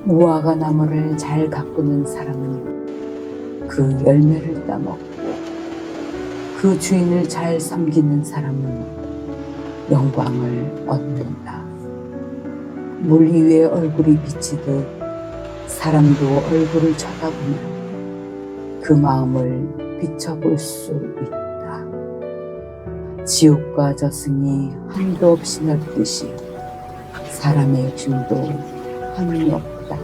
무화과 나무를 잘 가꾸는 사람은 그 열매를 따먹고 그 주인을 잘 섬기는 사람은 영광을 얻는다. 물 위에 얼굴이 비치듯 사람도 얼굴을 쳐다보면 그 마음을 비춰볼 수 있다. 지옥과 저승이 한도 없이 넓듯이 사람의 욕심도 한이 없다.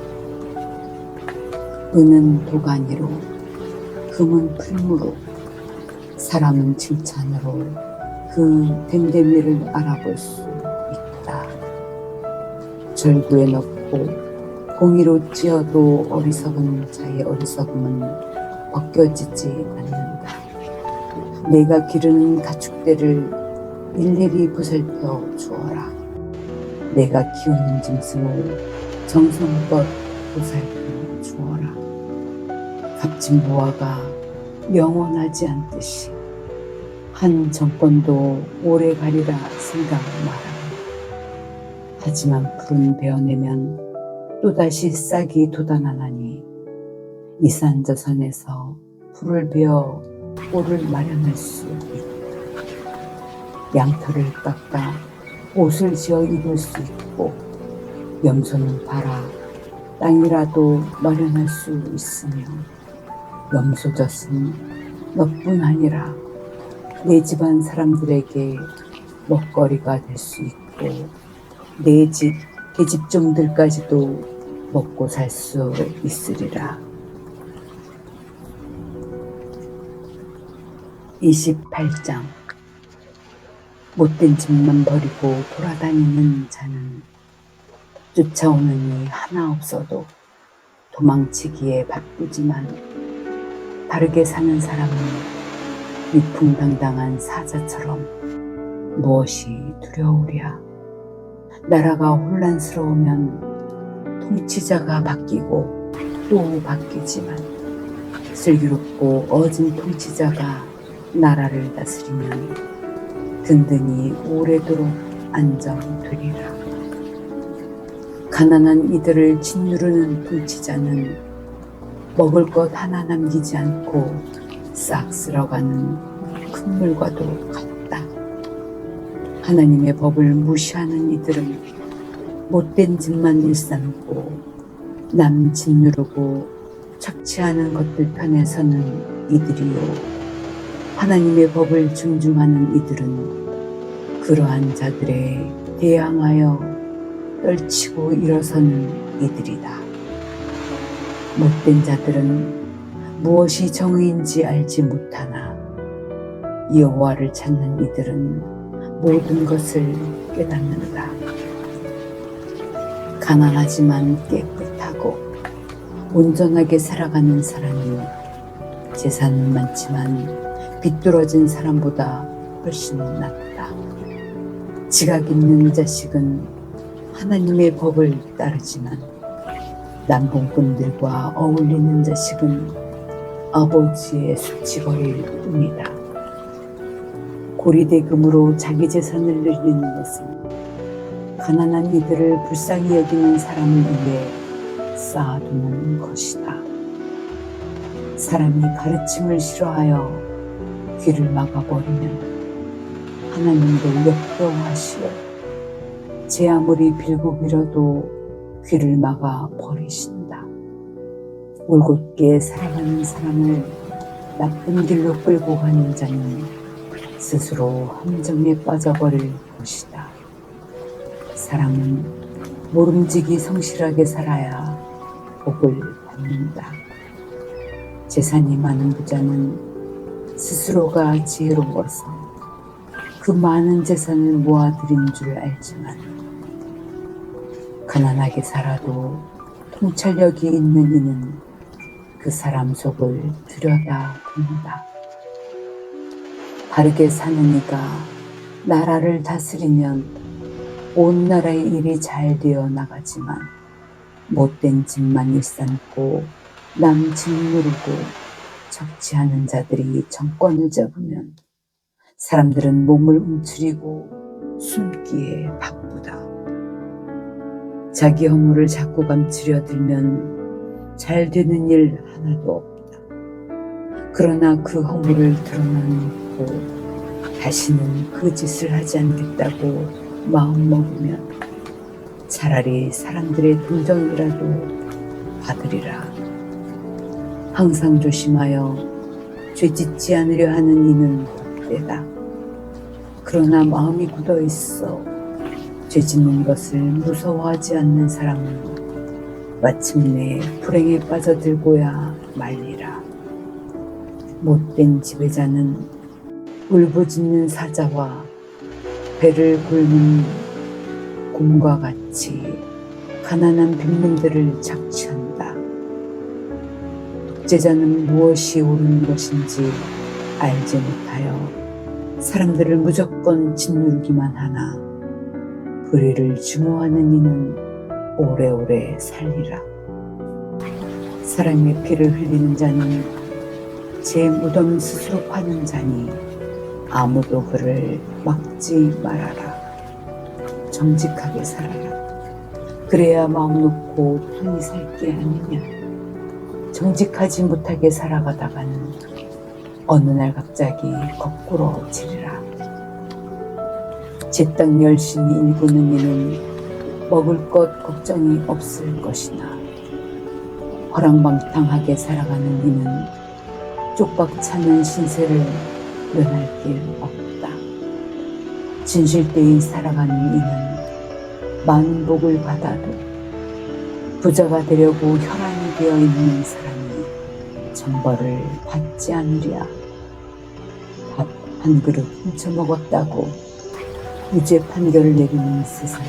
은은 도가니로, 금은 풀무로, 사람은 칭찬으로 그 됨됨이를 알아볼 수 있다. 절구에 넣고 공이로 찧어도 어리석은 자의 어리석음은 벗겨지지 않는다. 내가 기르는 가축대를 일일이 보살펴 주어라. 내가 키우는 짐승을 정성껏 보살펴 주어라. 값진 보화가 영원하지 않듯이 한 정권도 오래 가리라 생각 마라. 하지만 풀은 베어내면 또다시 싹이 돋아나나니 이 산 저 산에서 풀을 베어 꼴을 마련할 수 있다. 양털을 깎아 옷을 지어 입을 수 있고 염소는 팔아 땅이라도 마련할 수 있으며 염소젖은 너뿐 아니라 내 집안 사람들에게 먹거리가 될 수 있고 내 집 계집종들까지도 먹고 살 수 있으리라. 28장. 못된 집만 버리고 돌아다니는 자는 쫓아오는 이 하나 없어도 도망치기에 바쁘지만 바르게 사는 사람은 위풍당당한 사자처럼 무엇이 두려우랴. 나라가 혼란스러우면 통치자가 바뀌고 또 바뀌지만 슬기롭고 어진 통치자가 나라를 다스리면 든든히 오래도록 안정되리라. 가난한 이들을 짓누르는 통치자는 먹을 것 하나 남기지 않고 싹 쓸어가는 큰 물과도 같다. 하나님의 법을 무시하는 이들은 못된 짓만 일삼고 남 짓누르고 착취하는 것들 편에 서는 이들이요. 하나님의 법을 존중하는 이들은 그러한 자들에 대항하여 떨치고 일어서는 이들이다. 못된 자들은 무엇이 정의인지 알지 못하나 여호와를 찾는 이들은 모든 것을 깨닫는다. 가난하지만 깨끗하고 온전하게 살아가는 사람이 재산은 많지만 비뚤어진 사람보다 훨씬 낫다. 지각 있는 자식은 하나님의 법을 따르지만 남봉꾼들과 어울리는 자식은 아버지의 수치거리일 뿐이다. 고리대금으로 자기 재산을 늘리는 것은 가난한 이들을 불쌍히 여기는 사람을 위해 쌓아두는 것이다. 사람이 가르침을 싫어하여 귀를 막아버리면 하나님도 역겨워하시어 제 아무리 빌고 빌어도 귀를 막아버리신다. 올곧게 살아가는 사람을 나쁜 길로 끌고 가는 자는 스스로 함정에 빠져버릴 것이다. 사람은 모름지기 성실하게 살아야 복을 받는다. 재산이 많은 부자는 스스로가 지혜로워서 그 많은 재산을 모아들인 줄 알지만 가난하게 살아도 통찰력이 있는 이는 그 사람 속을 들여다본다. 바르게 사는 이가 나라를 다스리면 온 나라의 일이 잘 되어 나가지만 못된 짓만 일삼고 남 짓누르고 적치하는 자들이 정권을 잡으면 사람들은 몸을 움츠리고 숨기에 바쁘다. 자기 허물을 자꾸 감추려 들면 잘 되는 일 하나도 없다. 그러나 그 허물을 드러내놓고 다시는 그 짓을 하지 않겠다고 마음먹으면 차라리 사람들의 동정이라도 받으리라. 항상 조심하여 죄짓지 않으려 하는 이는 복되다. 그러나 마음이 굳어 있어 죄짓는 것을 무서워하지 않는 사람은 마침내 불행에 빠져들고야 말리라. 못된 지배자는 울부짖는 사자와 배를 곪는 곰과 같이 가난한 빈민들을 착취한다. 독재자는 무엇이 옳은 것인지 알지 못하여 사람들을 무조건 짓누르기만 하나 불의를 증오하는 이는 오래오래 살리라. 사람의 피를 흘리는 자는 제 무덤 스스로 파는 자니 아무도 그를 막지 말아라. 정직하게 살아라. 그래야 마음 놓고 편히 살게 아니냐. 정직하지 못하게 살아가다가는 어느 날 갑자기 거꾸로 지리라. 제 땅 열심히 일구는 이는 먹을 것 걱정이 없을 것이나 허랑방탕하게 살아가는 이는 쪽박차는 신세를 면할 길 없다. 진실되이 살아가는 이는 많은 복을 받아도 부자가 되려고 혈안이 되어 있는 사람이 천벌을 받지 않으랴. 밥 한 그릇 훔쳐 먹었다고 유죄 판결을 내리는 세상에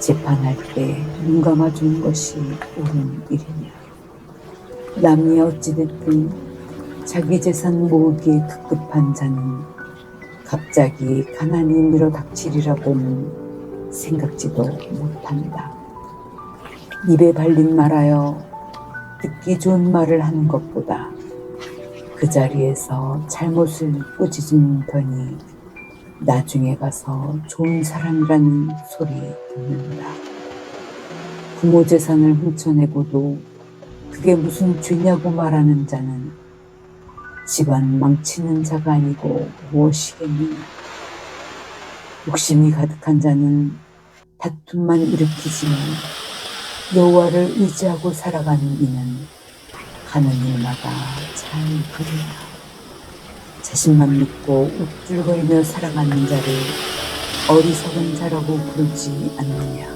재판할 때 눈 감아주는 것이 옳은 일이냐. 남이 어찌됐든 자기 재산 모으기에 급급한 자는 갑자기 가난이 밀어닥치리라고는 생각지도 못한다. 입에 발린 말하여 듣기 좋은 말을 하는 것보다 그 자리에서 잘못을 꾸짖은 더니 나중에 가서 좋은 사람이라는 소리 듣는다. 부모 재산을 훔쳐내고도 그게 무슨 죄냐고 말하는 자는 집안 망치는 자가 아니고 무엇이겠느냐. 욕심이 가득한 자는 다툼만 일으키지만 여호와를 의지하고 살아가는 이는 하는 일마다 잘 그리라. 자신만 믿고 우쭐거리며 살아가는 자를 어리석은 자라고 부르지 않느냐.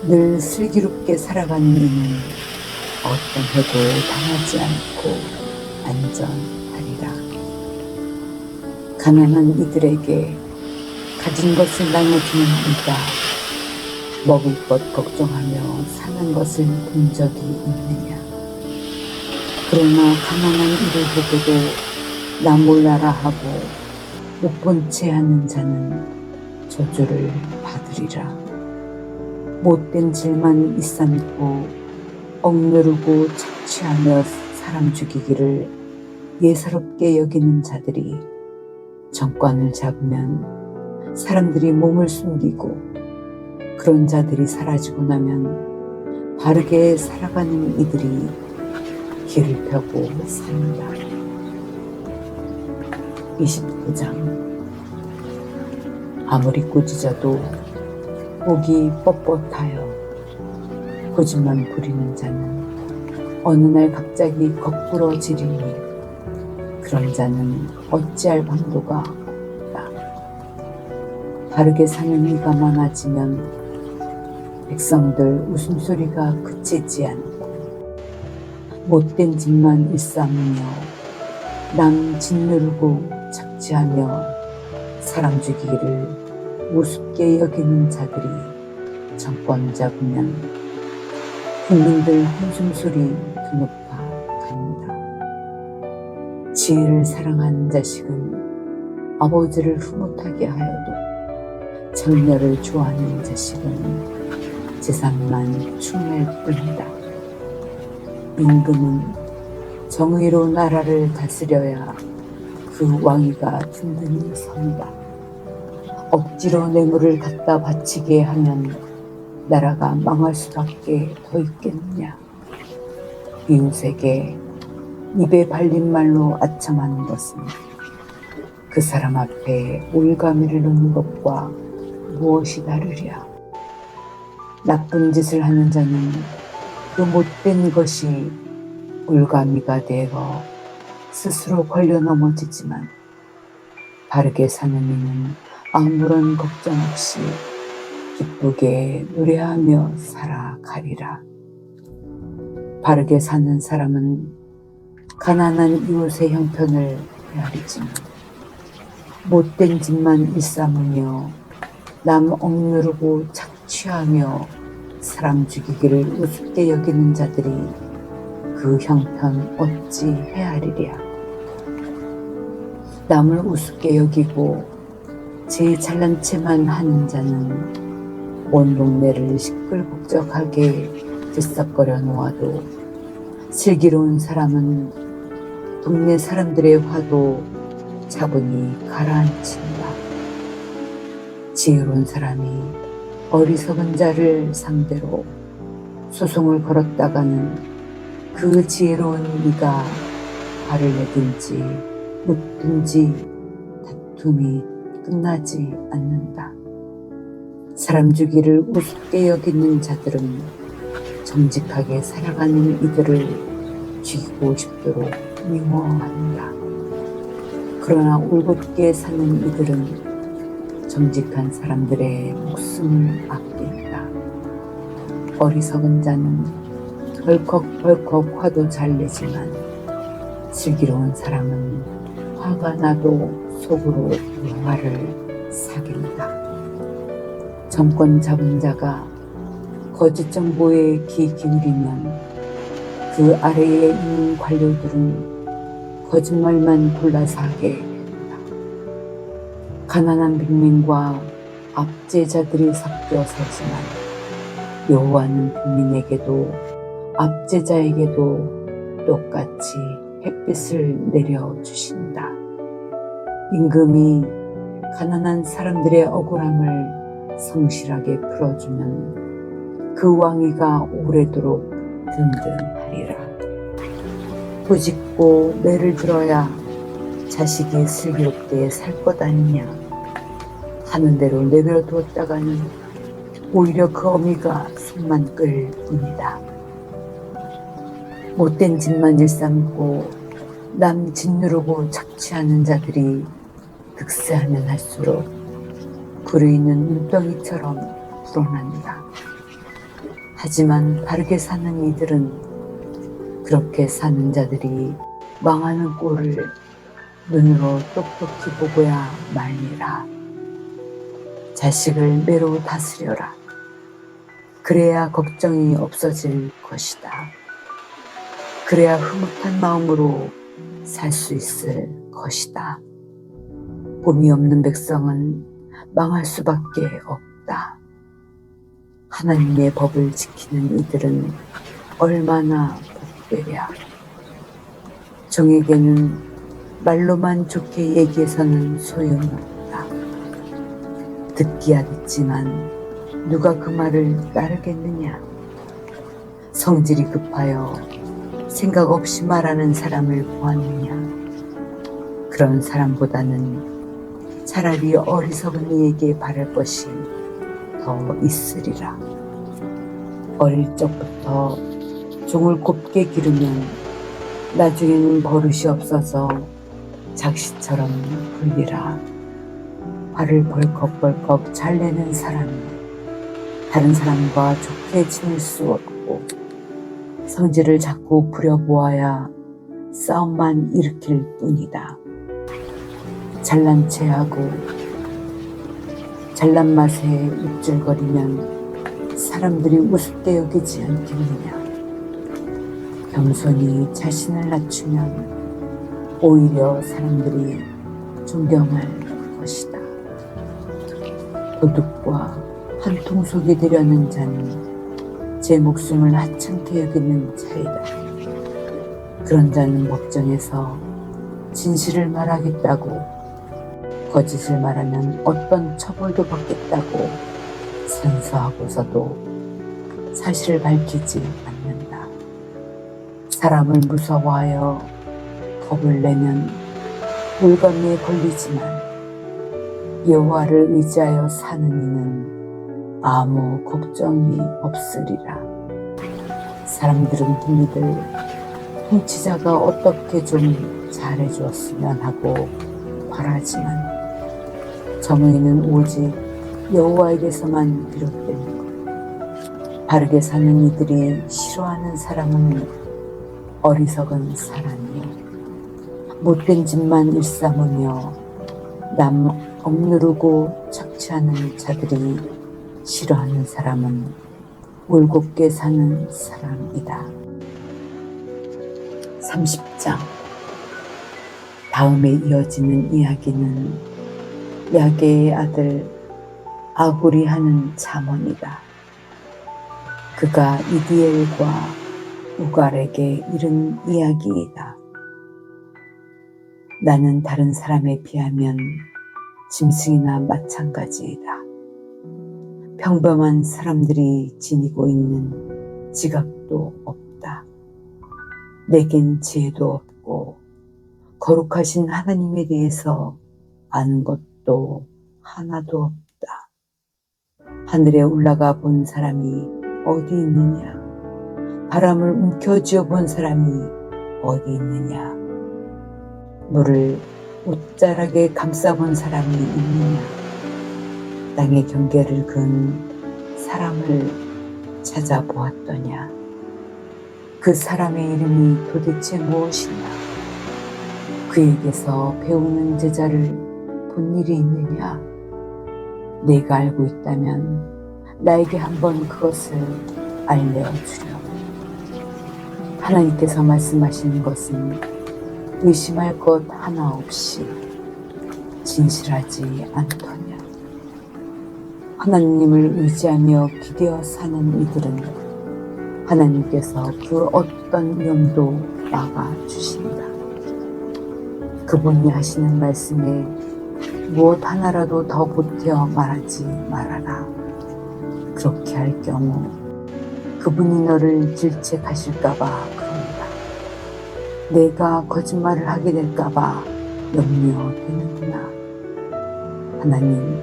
늘 슬기롭게 살아가는 이는 어떤 해도 당하지 않고 안전하리라. 가난한 이들에게 가진 것을 나눠주는 이가 먹을 것 걱정하며 사는 것을 본 적이 있느냐. 그러나 가난한 이를 보고도 나 몰라라 하고 못 본 채 하는 자는 저주를 받으리라. 못된 질만 일삼고 억누르고 착취하며 사람 죽이기를 예사롭게 여기는 자들이 정권을 잡으면 사람들이 몸을 숨기고 그런 자들이 사라지고 나면 바르게 살아가는 이들이 길을 펴고 산다. 29장. 아무리 꾸짖어도 목이 뻣뻣하여 고집만 부리는 자는 어느 날 갑자기 거꾸로 지리니 그런 자는 어찌할 방도가 없다. 바르게 사는 이가 많아지면 백성들 웃음소리가 그치지 않고 못된 짓만 일삼으며 남 짓누르고 착취하며 사람 죽이기를 우습게 여기는 자들이 정권 잡으면 국민들 한숨소리 드높아 간다. 지혜를 사랑하는 자식은 아버지를 흐뭇하게 하여도 정렬을 좋아하는 자식은 재산만 충할 뿐이다. 임금은 정의로 나라를 다스려야 그 왕위가 든든히 선다. 억지로 뇌물을 갖다 바치게 하면 나라가 망할 수밖에 더 있겠느냐. 이웃에게 입에 발린 말로 아첨하는 것은 그 사람 앞에 올가미를 놓는 것과 무엇이 다르랴. 나쁜 짓을 하는 자는 그 못된 것이 올가미가 되어 스스로 걸려 넘어지지만, 바르게 사는 이는 아무런 걱정 없이 기쁘게 노래하며 살아가리라. 바르게 사는 사람은 가난한 이웃의 형편을 헤아리지만, 못된 짓만 일삼으며 남 억누르고 착취하며 사람 죽이기를 우습게 여기는 자들이 그 형편 어찌 헤아리랴. 남을 우습게 여기고 제 잘난 체만 하는 자는 온 동네를 시끌벅적하게 들썩거려 놓아도, 슬기로운 사람은 동네 사람들의 화도 차분히 가라앉힌다. 지혜로운 사람이 어리석은 자를 상대로 소송을 걸었다가는 그 지혜로운 이가 화를 내든지 묻든지 다툼이 끝나지 않는다. 사람 주기를 우습게 여기는 자들은 정직하게 살아가는 이들을 죽이고 싶도록 미워한다. 그러나 올곧게 사는 이들은 정직한 사람들의 목숨을 아낀다. 어리석은 자는 벌컥벌컥 화도 잘 내지만, 슬기로운 사람은 화가 나도 속으로 영화를 사귄다. 정권 잡은 자가 거짓 정보에 귀 기울이면 그 아래에 있는 관료들은 거짓말만 골라서 하게 된다. 가난한 빈민과 압제자들이 섞여 살지만, 여호와는 빈민에게도 압제자에게도 똑같이 햇빛을 내려주신다. 임금이 가난한 사람들의 억울함을 성실하게 풀어주면 그 왕위가 오래도록 든든하리라. 부짓고 매를 들어야 자식이 슬기롭게 살 것 아니냐. 하는 대로 내버려 두었다가는 오히려 그 어미가 속만 끌 뿐이다. 못된 짓만 일삼고 남 짓누르고 착취하는 자들이 득세하면 할수록 불의는 눈덩이처럼 불어난다. 하지만 바르게 사는 이들은 그렇게 사는 자들이 망하는 꼴을 눈으로 똑똑히 보고야 말리라. 자식을 매로 다스려라. 그래야 걱정이 없어질 것이다. 그래야 흐뭇한 마음으로 살 수 있을 것이다. 봄이 없는 백성은 망할 수밖에 없다. 하나님의 법을 지키는 이들은 얼마나 복되랴. 종에게는 말로만 좋게 얘기해서는 소용없다. 듣기야 듣지만 누가 그 말을 따르겠느냐. 성질이 급하여 생각 없이 말하는 사람을 보았느냐. 그런 사람보다는 차라리 어리석은 이에게 바랄 것이 더 있으리라. 어릴 적부터 종을 곱게 기르면 나중에는 버릇이 없어서 작시처럼 굴리라. 화를 벌컥벌컥 잘 내는 사람은 다른 사람과 좋게 지낼 수 없고, 성질을 자꾸 부려보아야 싸움만 일으킬 뿐이다. 잘난 체하고 잘난 맛에 입줄거리면 사람들이 우습게 여기지 않겠느냐. 겸손히 자신을 낮추면 오히려 사람들이 존경할 것이다. 도둑과 한 통속이 되려는 자는 제 목숨을 하찮게 여기는 자이다. 그런 자는 법정에서 진실을 말하겠다고, 거짓을 말하면 어떤 처벌도 받겠다고 선서하고서도 사실을 밝히지 않는다. 사람을 무서워하여 겁을 내면 물감에 걸리지만 여호와를 의지하여 사는 이는 아무 걱정이 없으리라. 사람들은 hin니들 통치자가 어떻게 좀 잘해주었으면 하고 바라지만 정의는 오직 여호와에게서만 비롯되는 것. 바르게 사는 이들이 싫어하는 사람은 어리석은 사람이요 못된 짓만 일삼으며 남 억누르고 착취하는 자들이 싫어하는 사람은 올곧게 사는 사람이다. 30장. 다음에 이어지는 이야기는 야게의 아들 아굴이 하는 잠언이다. 그가 이디엘과 우갈에게 이른 이야기이다. 나는 다른 사람에 비하면 짐승이나 마찬가지이다. 평범한 사람들이 지니고 있는 지각도 없다. 내겐 지혜도 없고 거룩하신 하나님에 대해서 아는 것도 하나도 없다. 하늘에 올라가 본 사람이 어디 있느냐? 바람을 움켜쥐어 본 사람이 어디 있느냐? 물을 옷자락에 감싸본 사람이 있느냐? 땅의 경계를 그은 사람을 찾아보았더냐? 그 사람의 이름이 도대체 무엇이냐? 그에게서 배우는 제자를 본 일이 있느냐? 내가 알고 있다면 나에게 한번 그것을 알려주렴. 하나님께서 말씀하시는 것은 의심할 것 하나 없이 진실하지 않더냐? 하나님을 의지하며 기대어 사는 이들은 하나님께서 그 어떤 위험도 막아주신다. 그분이 하시는 말씀에 무엇 하나라도 더 보태어 말하지 말아라. 그렇게 할 경우 그분이 너를 질책하실까봐 그런다. 내가 거짓말을 하게 될까봐 염려되는구나. 하나님,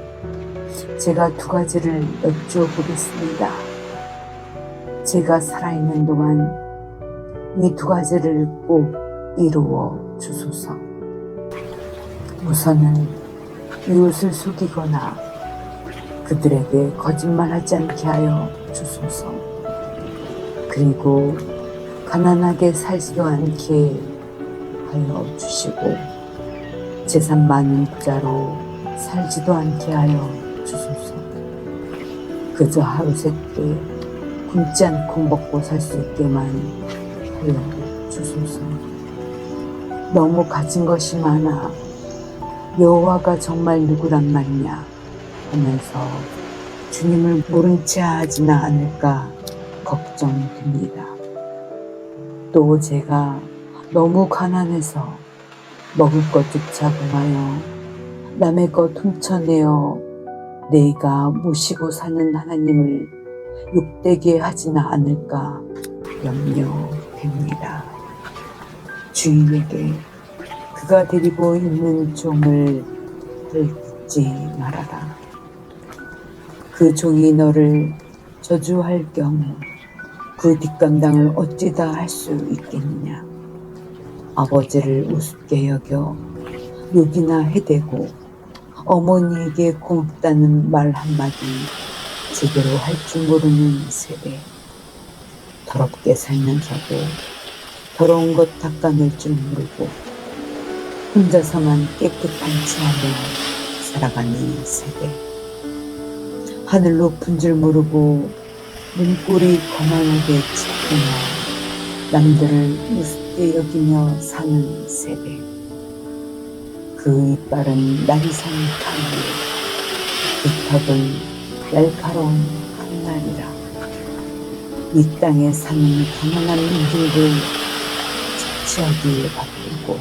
제가 두 가지를 여쭈어보겠습니다. 제가 살아있는 동안 이 두 가지를 꼭 이루어 주소서. 우선은 이웃을 속이거나 그들에게 거짓말하지 않게 하여 주소서. 그리고 가난하게 살지도 않게 하여 주시고 재산 많은 부자로 살지도 않게 하여 주소서. 그저 하루 세끼 굶지 않고 먹고 살 수 있게만 하여 주소서. 너무 가진 것이 많아 여호와가 정말 누구란 말이냐 하면서 주님을 모른 채 하지는 않을까 걱정됩니다. 또 제가 너무 가난해서 먹을 것조차 공하여 남의 것 훔쳐내어 내가 모시고 사는 하나님을 욕되게 하지는 않을까 염려됩니다. 주인에게 그가 데리고 있는 종을 들지 말아라. 그 종이 너를 저주할 경우 그 뒷감당을 어찌다 할 수 있겠느냐. 아버지를 우습게 여겨 욕이나 해대고 어머니에게 고맙다는 말 한마디 제대로 할 줄 모르는 세대. 더럽게 살면서도 더러운 것 닦아낼 줄 모르고 혼자서만 깨끗한 체하며 살아가는 세대. 하늘 높은 줄 모르고 눈꼴이 거만하게 짙으며 남들을 우습게 여기며 사는 세대. 그 이빨은 날이산 칼이요 그 턱은 날카로운 칼날이라. 이 땅에 사는 가난한 민들을 착취하기에 바쁘고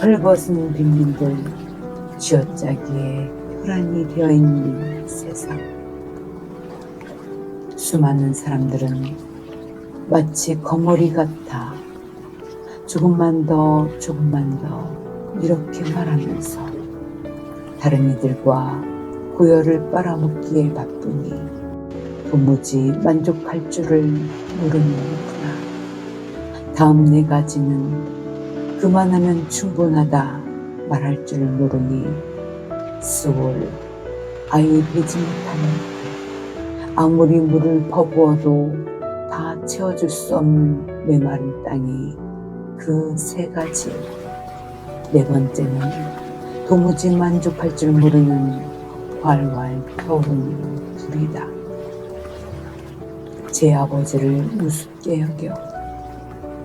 헐벗은 빈민들 쥐어짜기에 혈안이 되어 있는 세상. 수많은 사람들은 마치 거머리 같아 조금만 더 이렇게 말하면서 다른 이들과 고열을 빨아먹기에 바쁘니 도무지 만족할 줄을 모르는구나. 다음 4가지는 그만하면 충분하다 말할 줄을 모르니 스올 아예 되지 못하는 것. 아무리 물을 퍼부어도 다 채워줄 수 없는 메마른 땅이 그 3가지. 4번째는 도무지 만족할 줄 모르는 활활 타오르는 불이다. 제 아버지를 우습게 여겨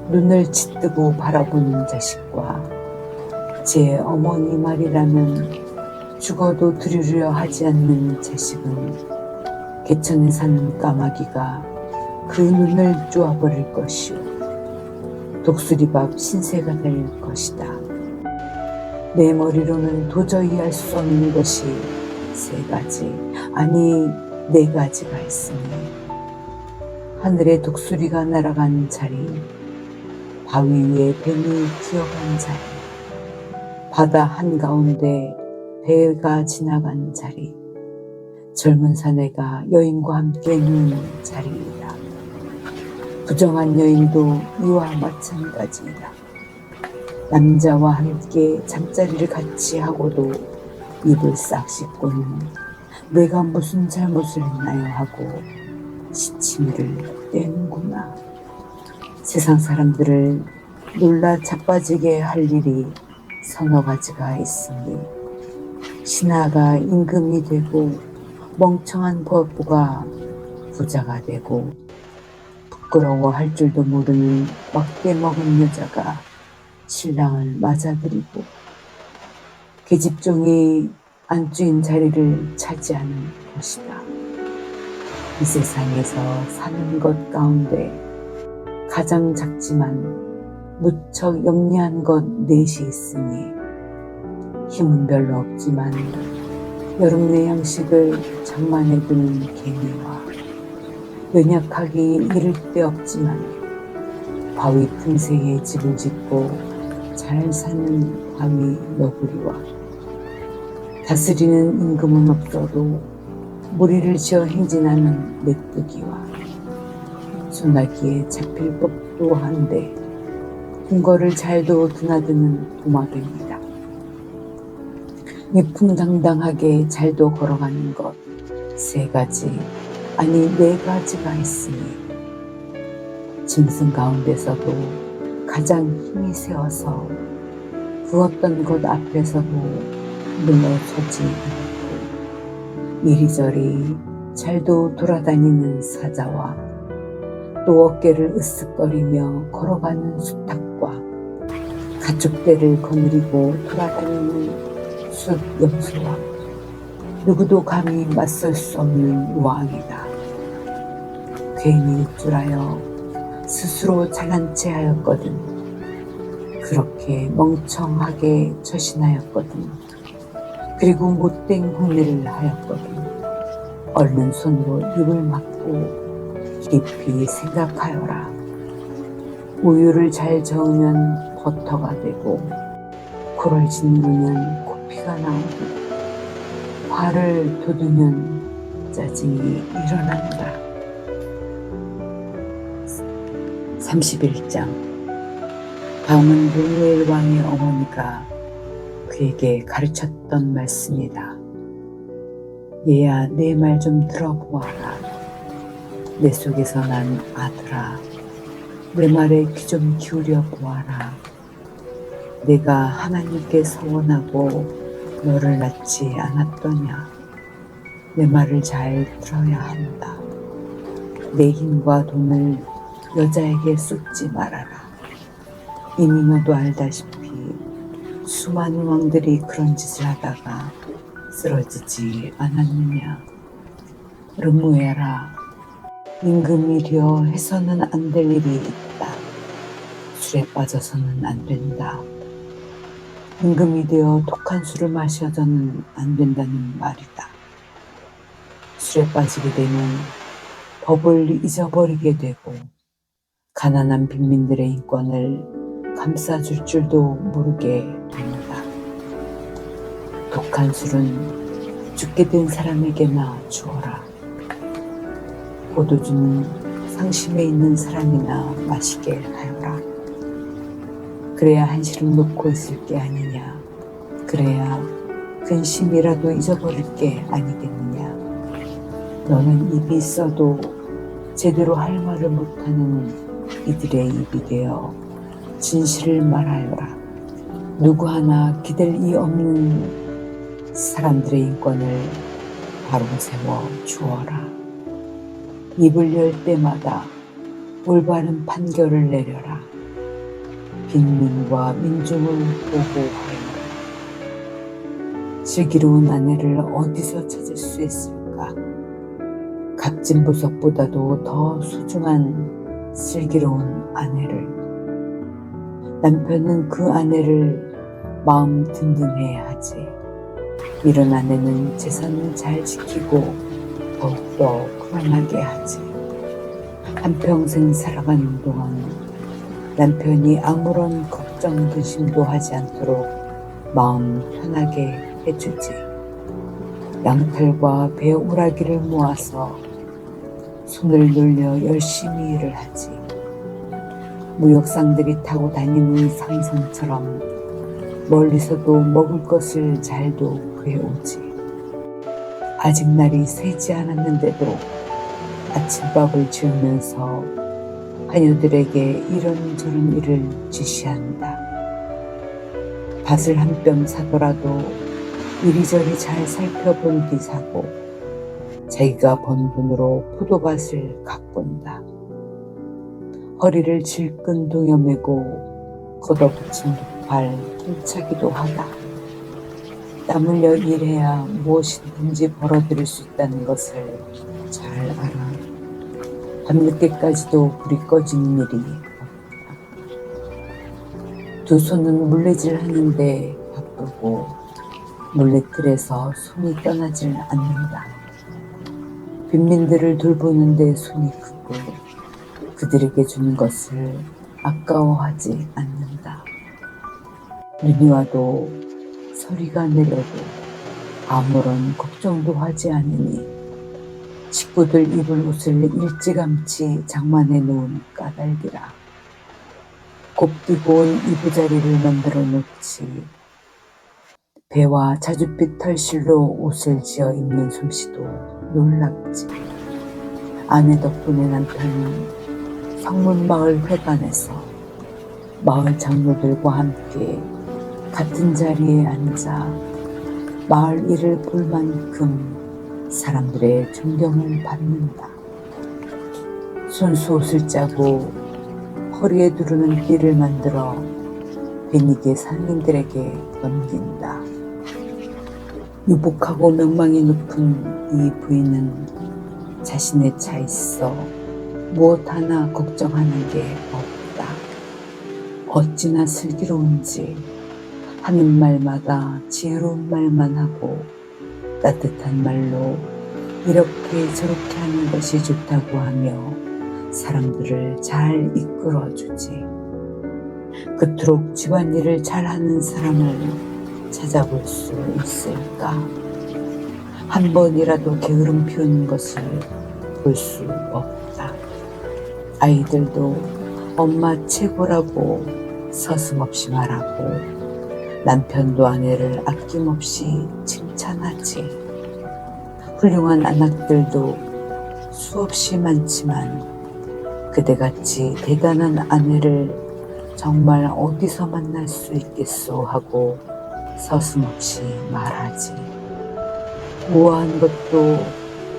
눈을 짓뜨고 바라보는 자식과 제 어머니 말이라면 죽어도 들으려 하지 않는 자식은 개천에 사는 까마귀가 그 눈을 쪼아버릴 것이요 독수리밥 신세가 될 것이다. 내 머리로는 도저히 알 수 없는 것이 3가지, 아니 4가지가 있으니 하늘에 독수리가 날아간 자리, 바위 위에 뱀이 기어간 자리, 바다 한가운데 배가 지나간 자리, 젊은 사내가 여인과 함께 누는 자리이다. 부정한 여인도 이와 마찬가지이다. 남자와 함께 잠자리를 같이 하고도 입을 싹 씻고는 내가 무슨 잘못을 했나요 하고 시치미를 떼는구나. 세상 사람들을 놀라 자빠지게 할 일이 3-가지가 있으니 신하가 임금이 되고 멍청한 과부가 부자가 되고 부끄러워할 줄도 모르는 막대 먹은 여자가 신랑을 맞아들이고 계집종이 안주인 자리를 차지하는 것이다. 이 세상에서 사는 것 가운데 가장 작지만 무척 영리한 것 4이 있으니 힘은 별로 없지만 여름 내 양식을 장만해 두는 개미와 연약하기 이를 데 없지만 바위 틈새에 집을 짓고 잘 사는 바위 너구리와 다스리는 임금은 없어도 무리를 지어 행진하는 메뚜기와 소나기에 잡힐 법도 한데 궁궐을 잘도 드나드는 도마뱀이다. 위풍당당하게 잘도 걸어가는 것 3가지, 아니 4가지가 있으니 짐승 가운데서도 가장 힘이 세어서 그 어떤 것 앞에서도 물러서지 않고 이리저리 잘도 돌아다니는 사자와 또 어깨를 으쓱거리며 걸어가는 수탉과 가축대를 거느리고 돌아다니는 숫 염소와 누구도 감히 맞설 수 없는 왕이다. 괜히 우쭐하여 스스로 잘난 체 하였거든. 그렇게 멍청하게 처신하였거든. 그리고 못된 hun내를 하였거든. 얼른 손으로 입을 막고 깊이 생각하여라. 우유를 잘 저으면 버터가 되고 코를 짓누르면 코피가 나오고 화를 돋우면 짜증이 일어난다. 31장. 다음은 르무엘 왕의 어머니가 그에게 가르쳤던 말씀이다. 얘야, 내 말 좀 들어보아라. 내 속에서 난 아들아, 내 말에 귀 좀 기울여 보아라. 내가 하나님께 서원하고 너를 낳지 않았더냐. 내 말을 잘 들어야 한다. 내 힘과 돈을 여자에게 쏟지 말아라. 이미 너도 알다시피 수많은 왕들이 그런 짓을 하다가 쓰러지지 않았느냐. 르무엘아, 임금이 되어 해서는 안 될 일이 있다. 술에 빠져서는 안 된다. 임금이 되어 독한 술을 마셔서는 안 된다는 말이다. 술에 빠지게 되면 법을 잊어버리게 되고 가난한 빈민들의 인권을 감싸줄 줄도 모르게 된다. 독한 술은 죽게 된 사람에게나 주어라. 포도주는 상심에 있는 사람이나 마시게 하여라. 그래야 한시름 놓고 있을 게 아니냐. 그래야 근심이라도 잊어버릴 게 아니겠느냐. 너는 입이 있어도 제대로 할 말을 못하는 이들의 입이 되어 진실을 말하여라. 누구 하나 기댈 이 없는 사람들의 인권을 바로 세워 주어라. 입을 열 때마다 올바른 판결을 내려라. 빈민과 민중을 보호하여라. 슬기로운 아내를 어디서 찾을 수 있을까? 값진 보석보다도 더 소중한 슬기로운 아내를. 남편은 그 아내를 마음 든든해야 하지. 이런 아내는 재산을 잘 지키고 더욱더 불안하게 하지. 한평생 살아가는 동안 남편이 아무런 걱정 근심도 하지 않도록 마음 편하게 해주지. 양털과 배오라기를 모아서 손을 놀려 열심히 일을 하지. 무역상들이 타고 다니는 상선처럼 멀리서도 먹을 것을 잘도 구해오지. 아직 날이 새지 않았는데도 아침밥을 지으면서 하녀들에게 이런저런 일을 지시한다. 밭을 한 뼘 사더라도 이리저리 잘 살펴본 뒤 사고 자기가 번 돈으로 포도밭을 가꾼다. 허리를 질끈 동여매고 걷어붙인 두 팔 힘차기도 하다. 땀 흘려 일해야 무엇이든지 벌어들일 수 있다는 것을 잘 알아. 밤늦게까지도 불이 꺼지는 일이 없다. 두 손은 물레질 하는데 바쁘고 물레틀에서 손이 떠나질 않는다. 빈민들을 돌보는데 손이 크고 그들에게 주는 것을 아까워하지 않는다. 눈이 와도 서리가 내려도 아무런 걱정도 하지 않으니 식구들 입을 옷을 일찌감치 장만해 놓은 까닭이라. 곱디고 온 이부자리를 만들어 놓지. 배와 자줏빛 털실로 옷을 지어 입는 솜씨도 놀랍지. 아내 덕분에 남편은 성문마을 회관에서 마을 장로들과 함께 같은 자리에 앉아 마을 일을 볼 만큼 사람들의 존경을 받는다. 손수 옷을 짜고 허리에 두르는 띠를 만들어 베니게 상인들에게 넘긴다. 유복하고 명망이 높은 이 부인은 자신의 차 있어 무엇 하나 걱정하는 게 없다. 어찌나 슬기로운지 하는 말마다 지혜로운 말만 하고 따뜻한 말로 이렇게 저렇게 하는 것이 좋다고 하며 사람들을 잘 이끌어주지. 그토록 집안일을 잘하는 사람을 찾아볼 수 있을까? 한 번이라도 게으름 피우는 것을 볼 수 없다. 아이들도 엄마 최고라고 서슴없이 말하고 남편도 아내를 아낌없이 칭찬하지. 훌륭한 아낙들도 수없이 많지만 그대같이 대단한 아내를 정말 어디서 만날 수 있겠소 하고 서슴없이 말하지. 우아한 것도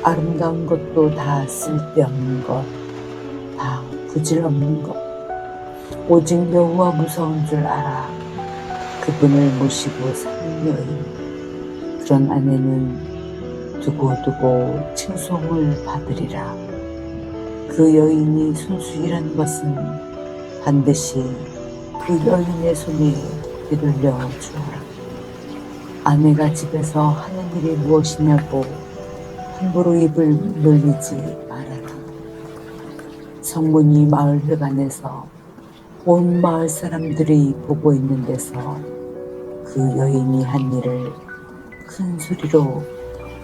아름다운 것도 다 쓸데없는 것, 다 부질없는 것. 오직 여호와 무서운 줄 알아. 그분을 모시고 사는 여인. 그런 아내는 두고두고 칭송을 받으리라. 그 여인이 순수이란 것은 반드시 그 여인의 손에 되돌려 주어라. 아내가 집에서 하는 일이 무엇이냐고 함부로 입을 놀리지 말아라. 성문이 마을 회관에서 온 마을 사람들이 보고 있는 데서 그 여인이 한 일을 큰 소리로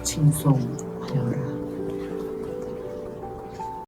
칭송하여라.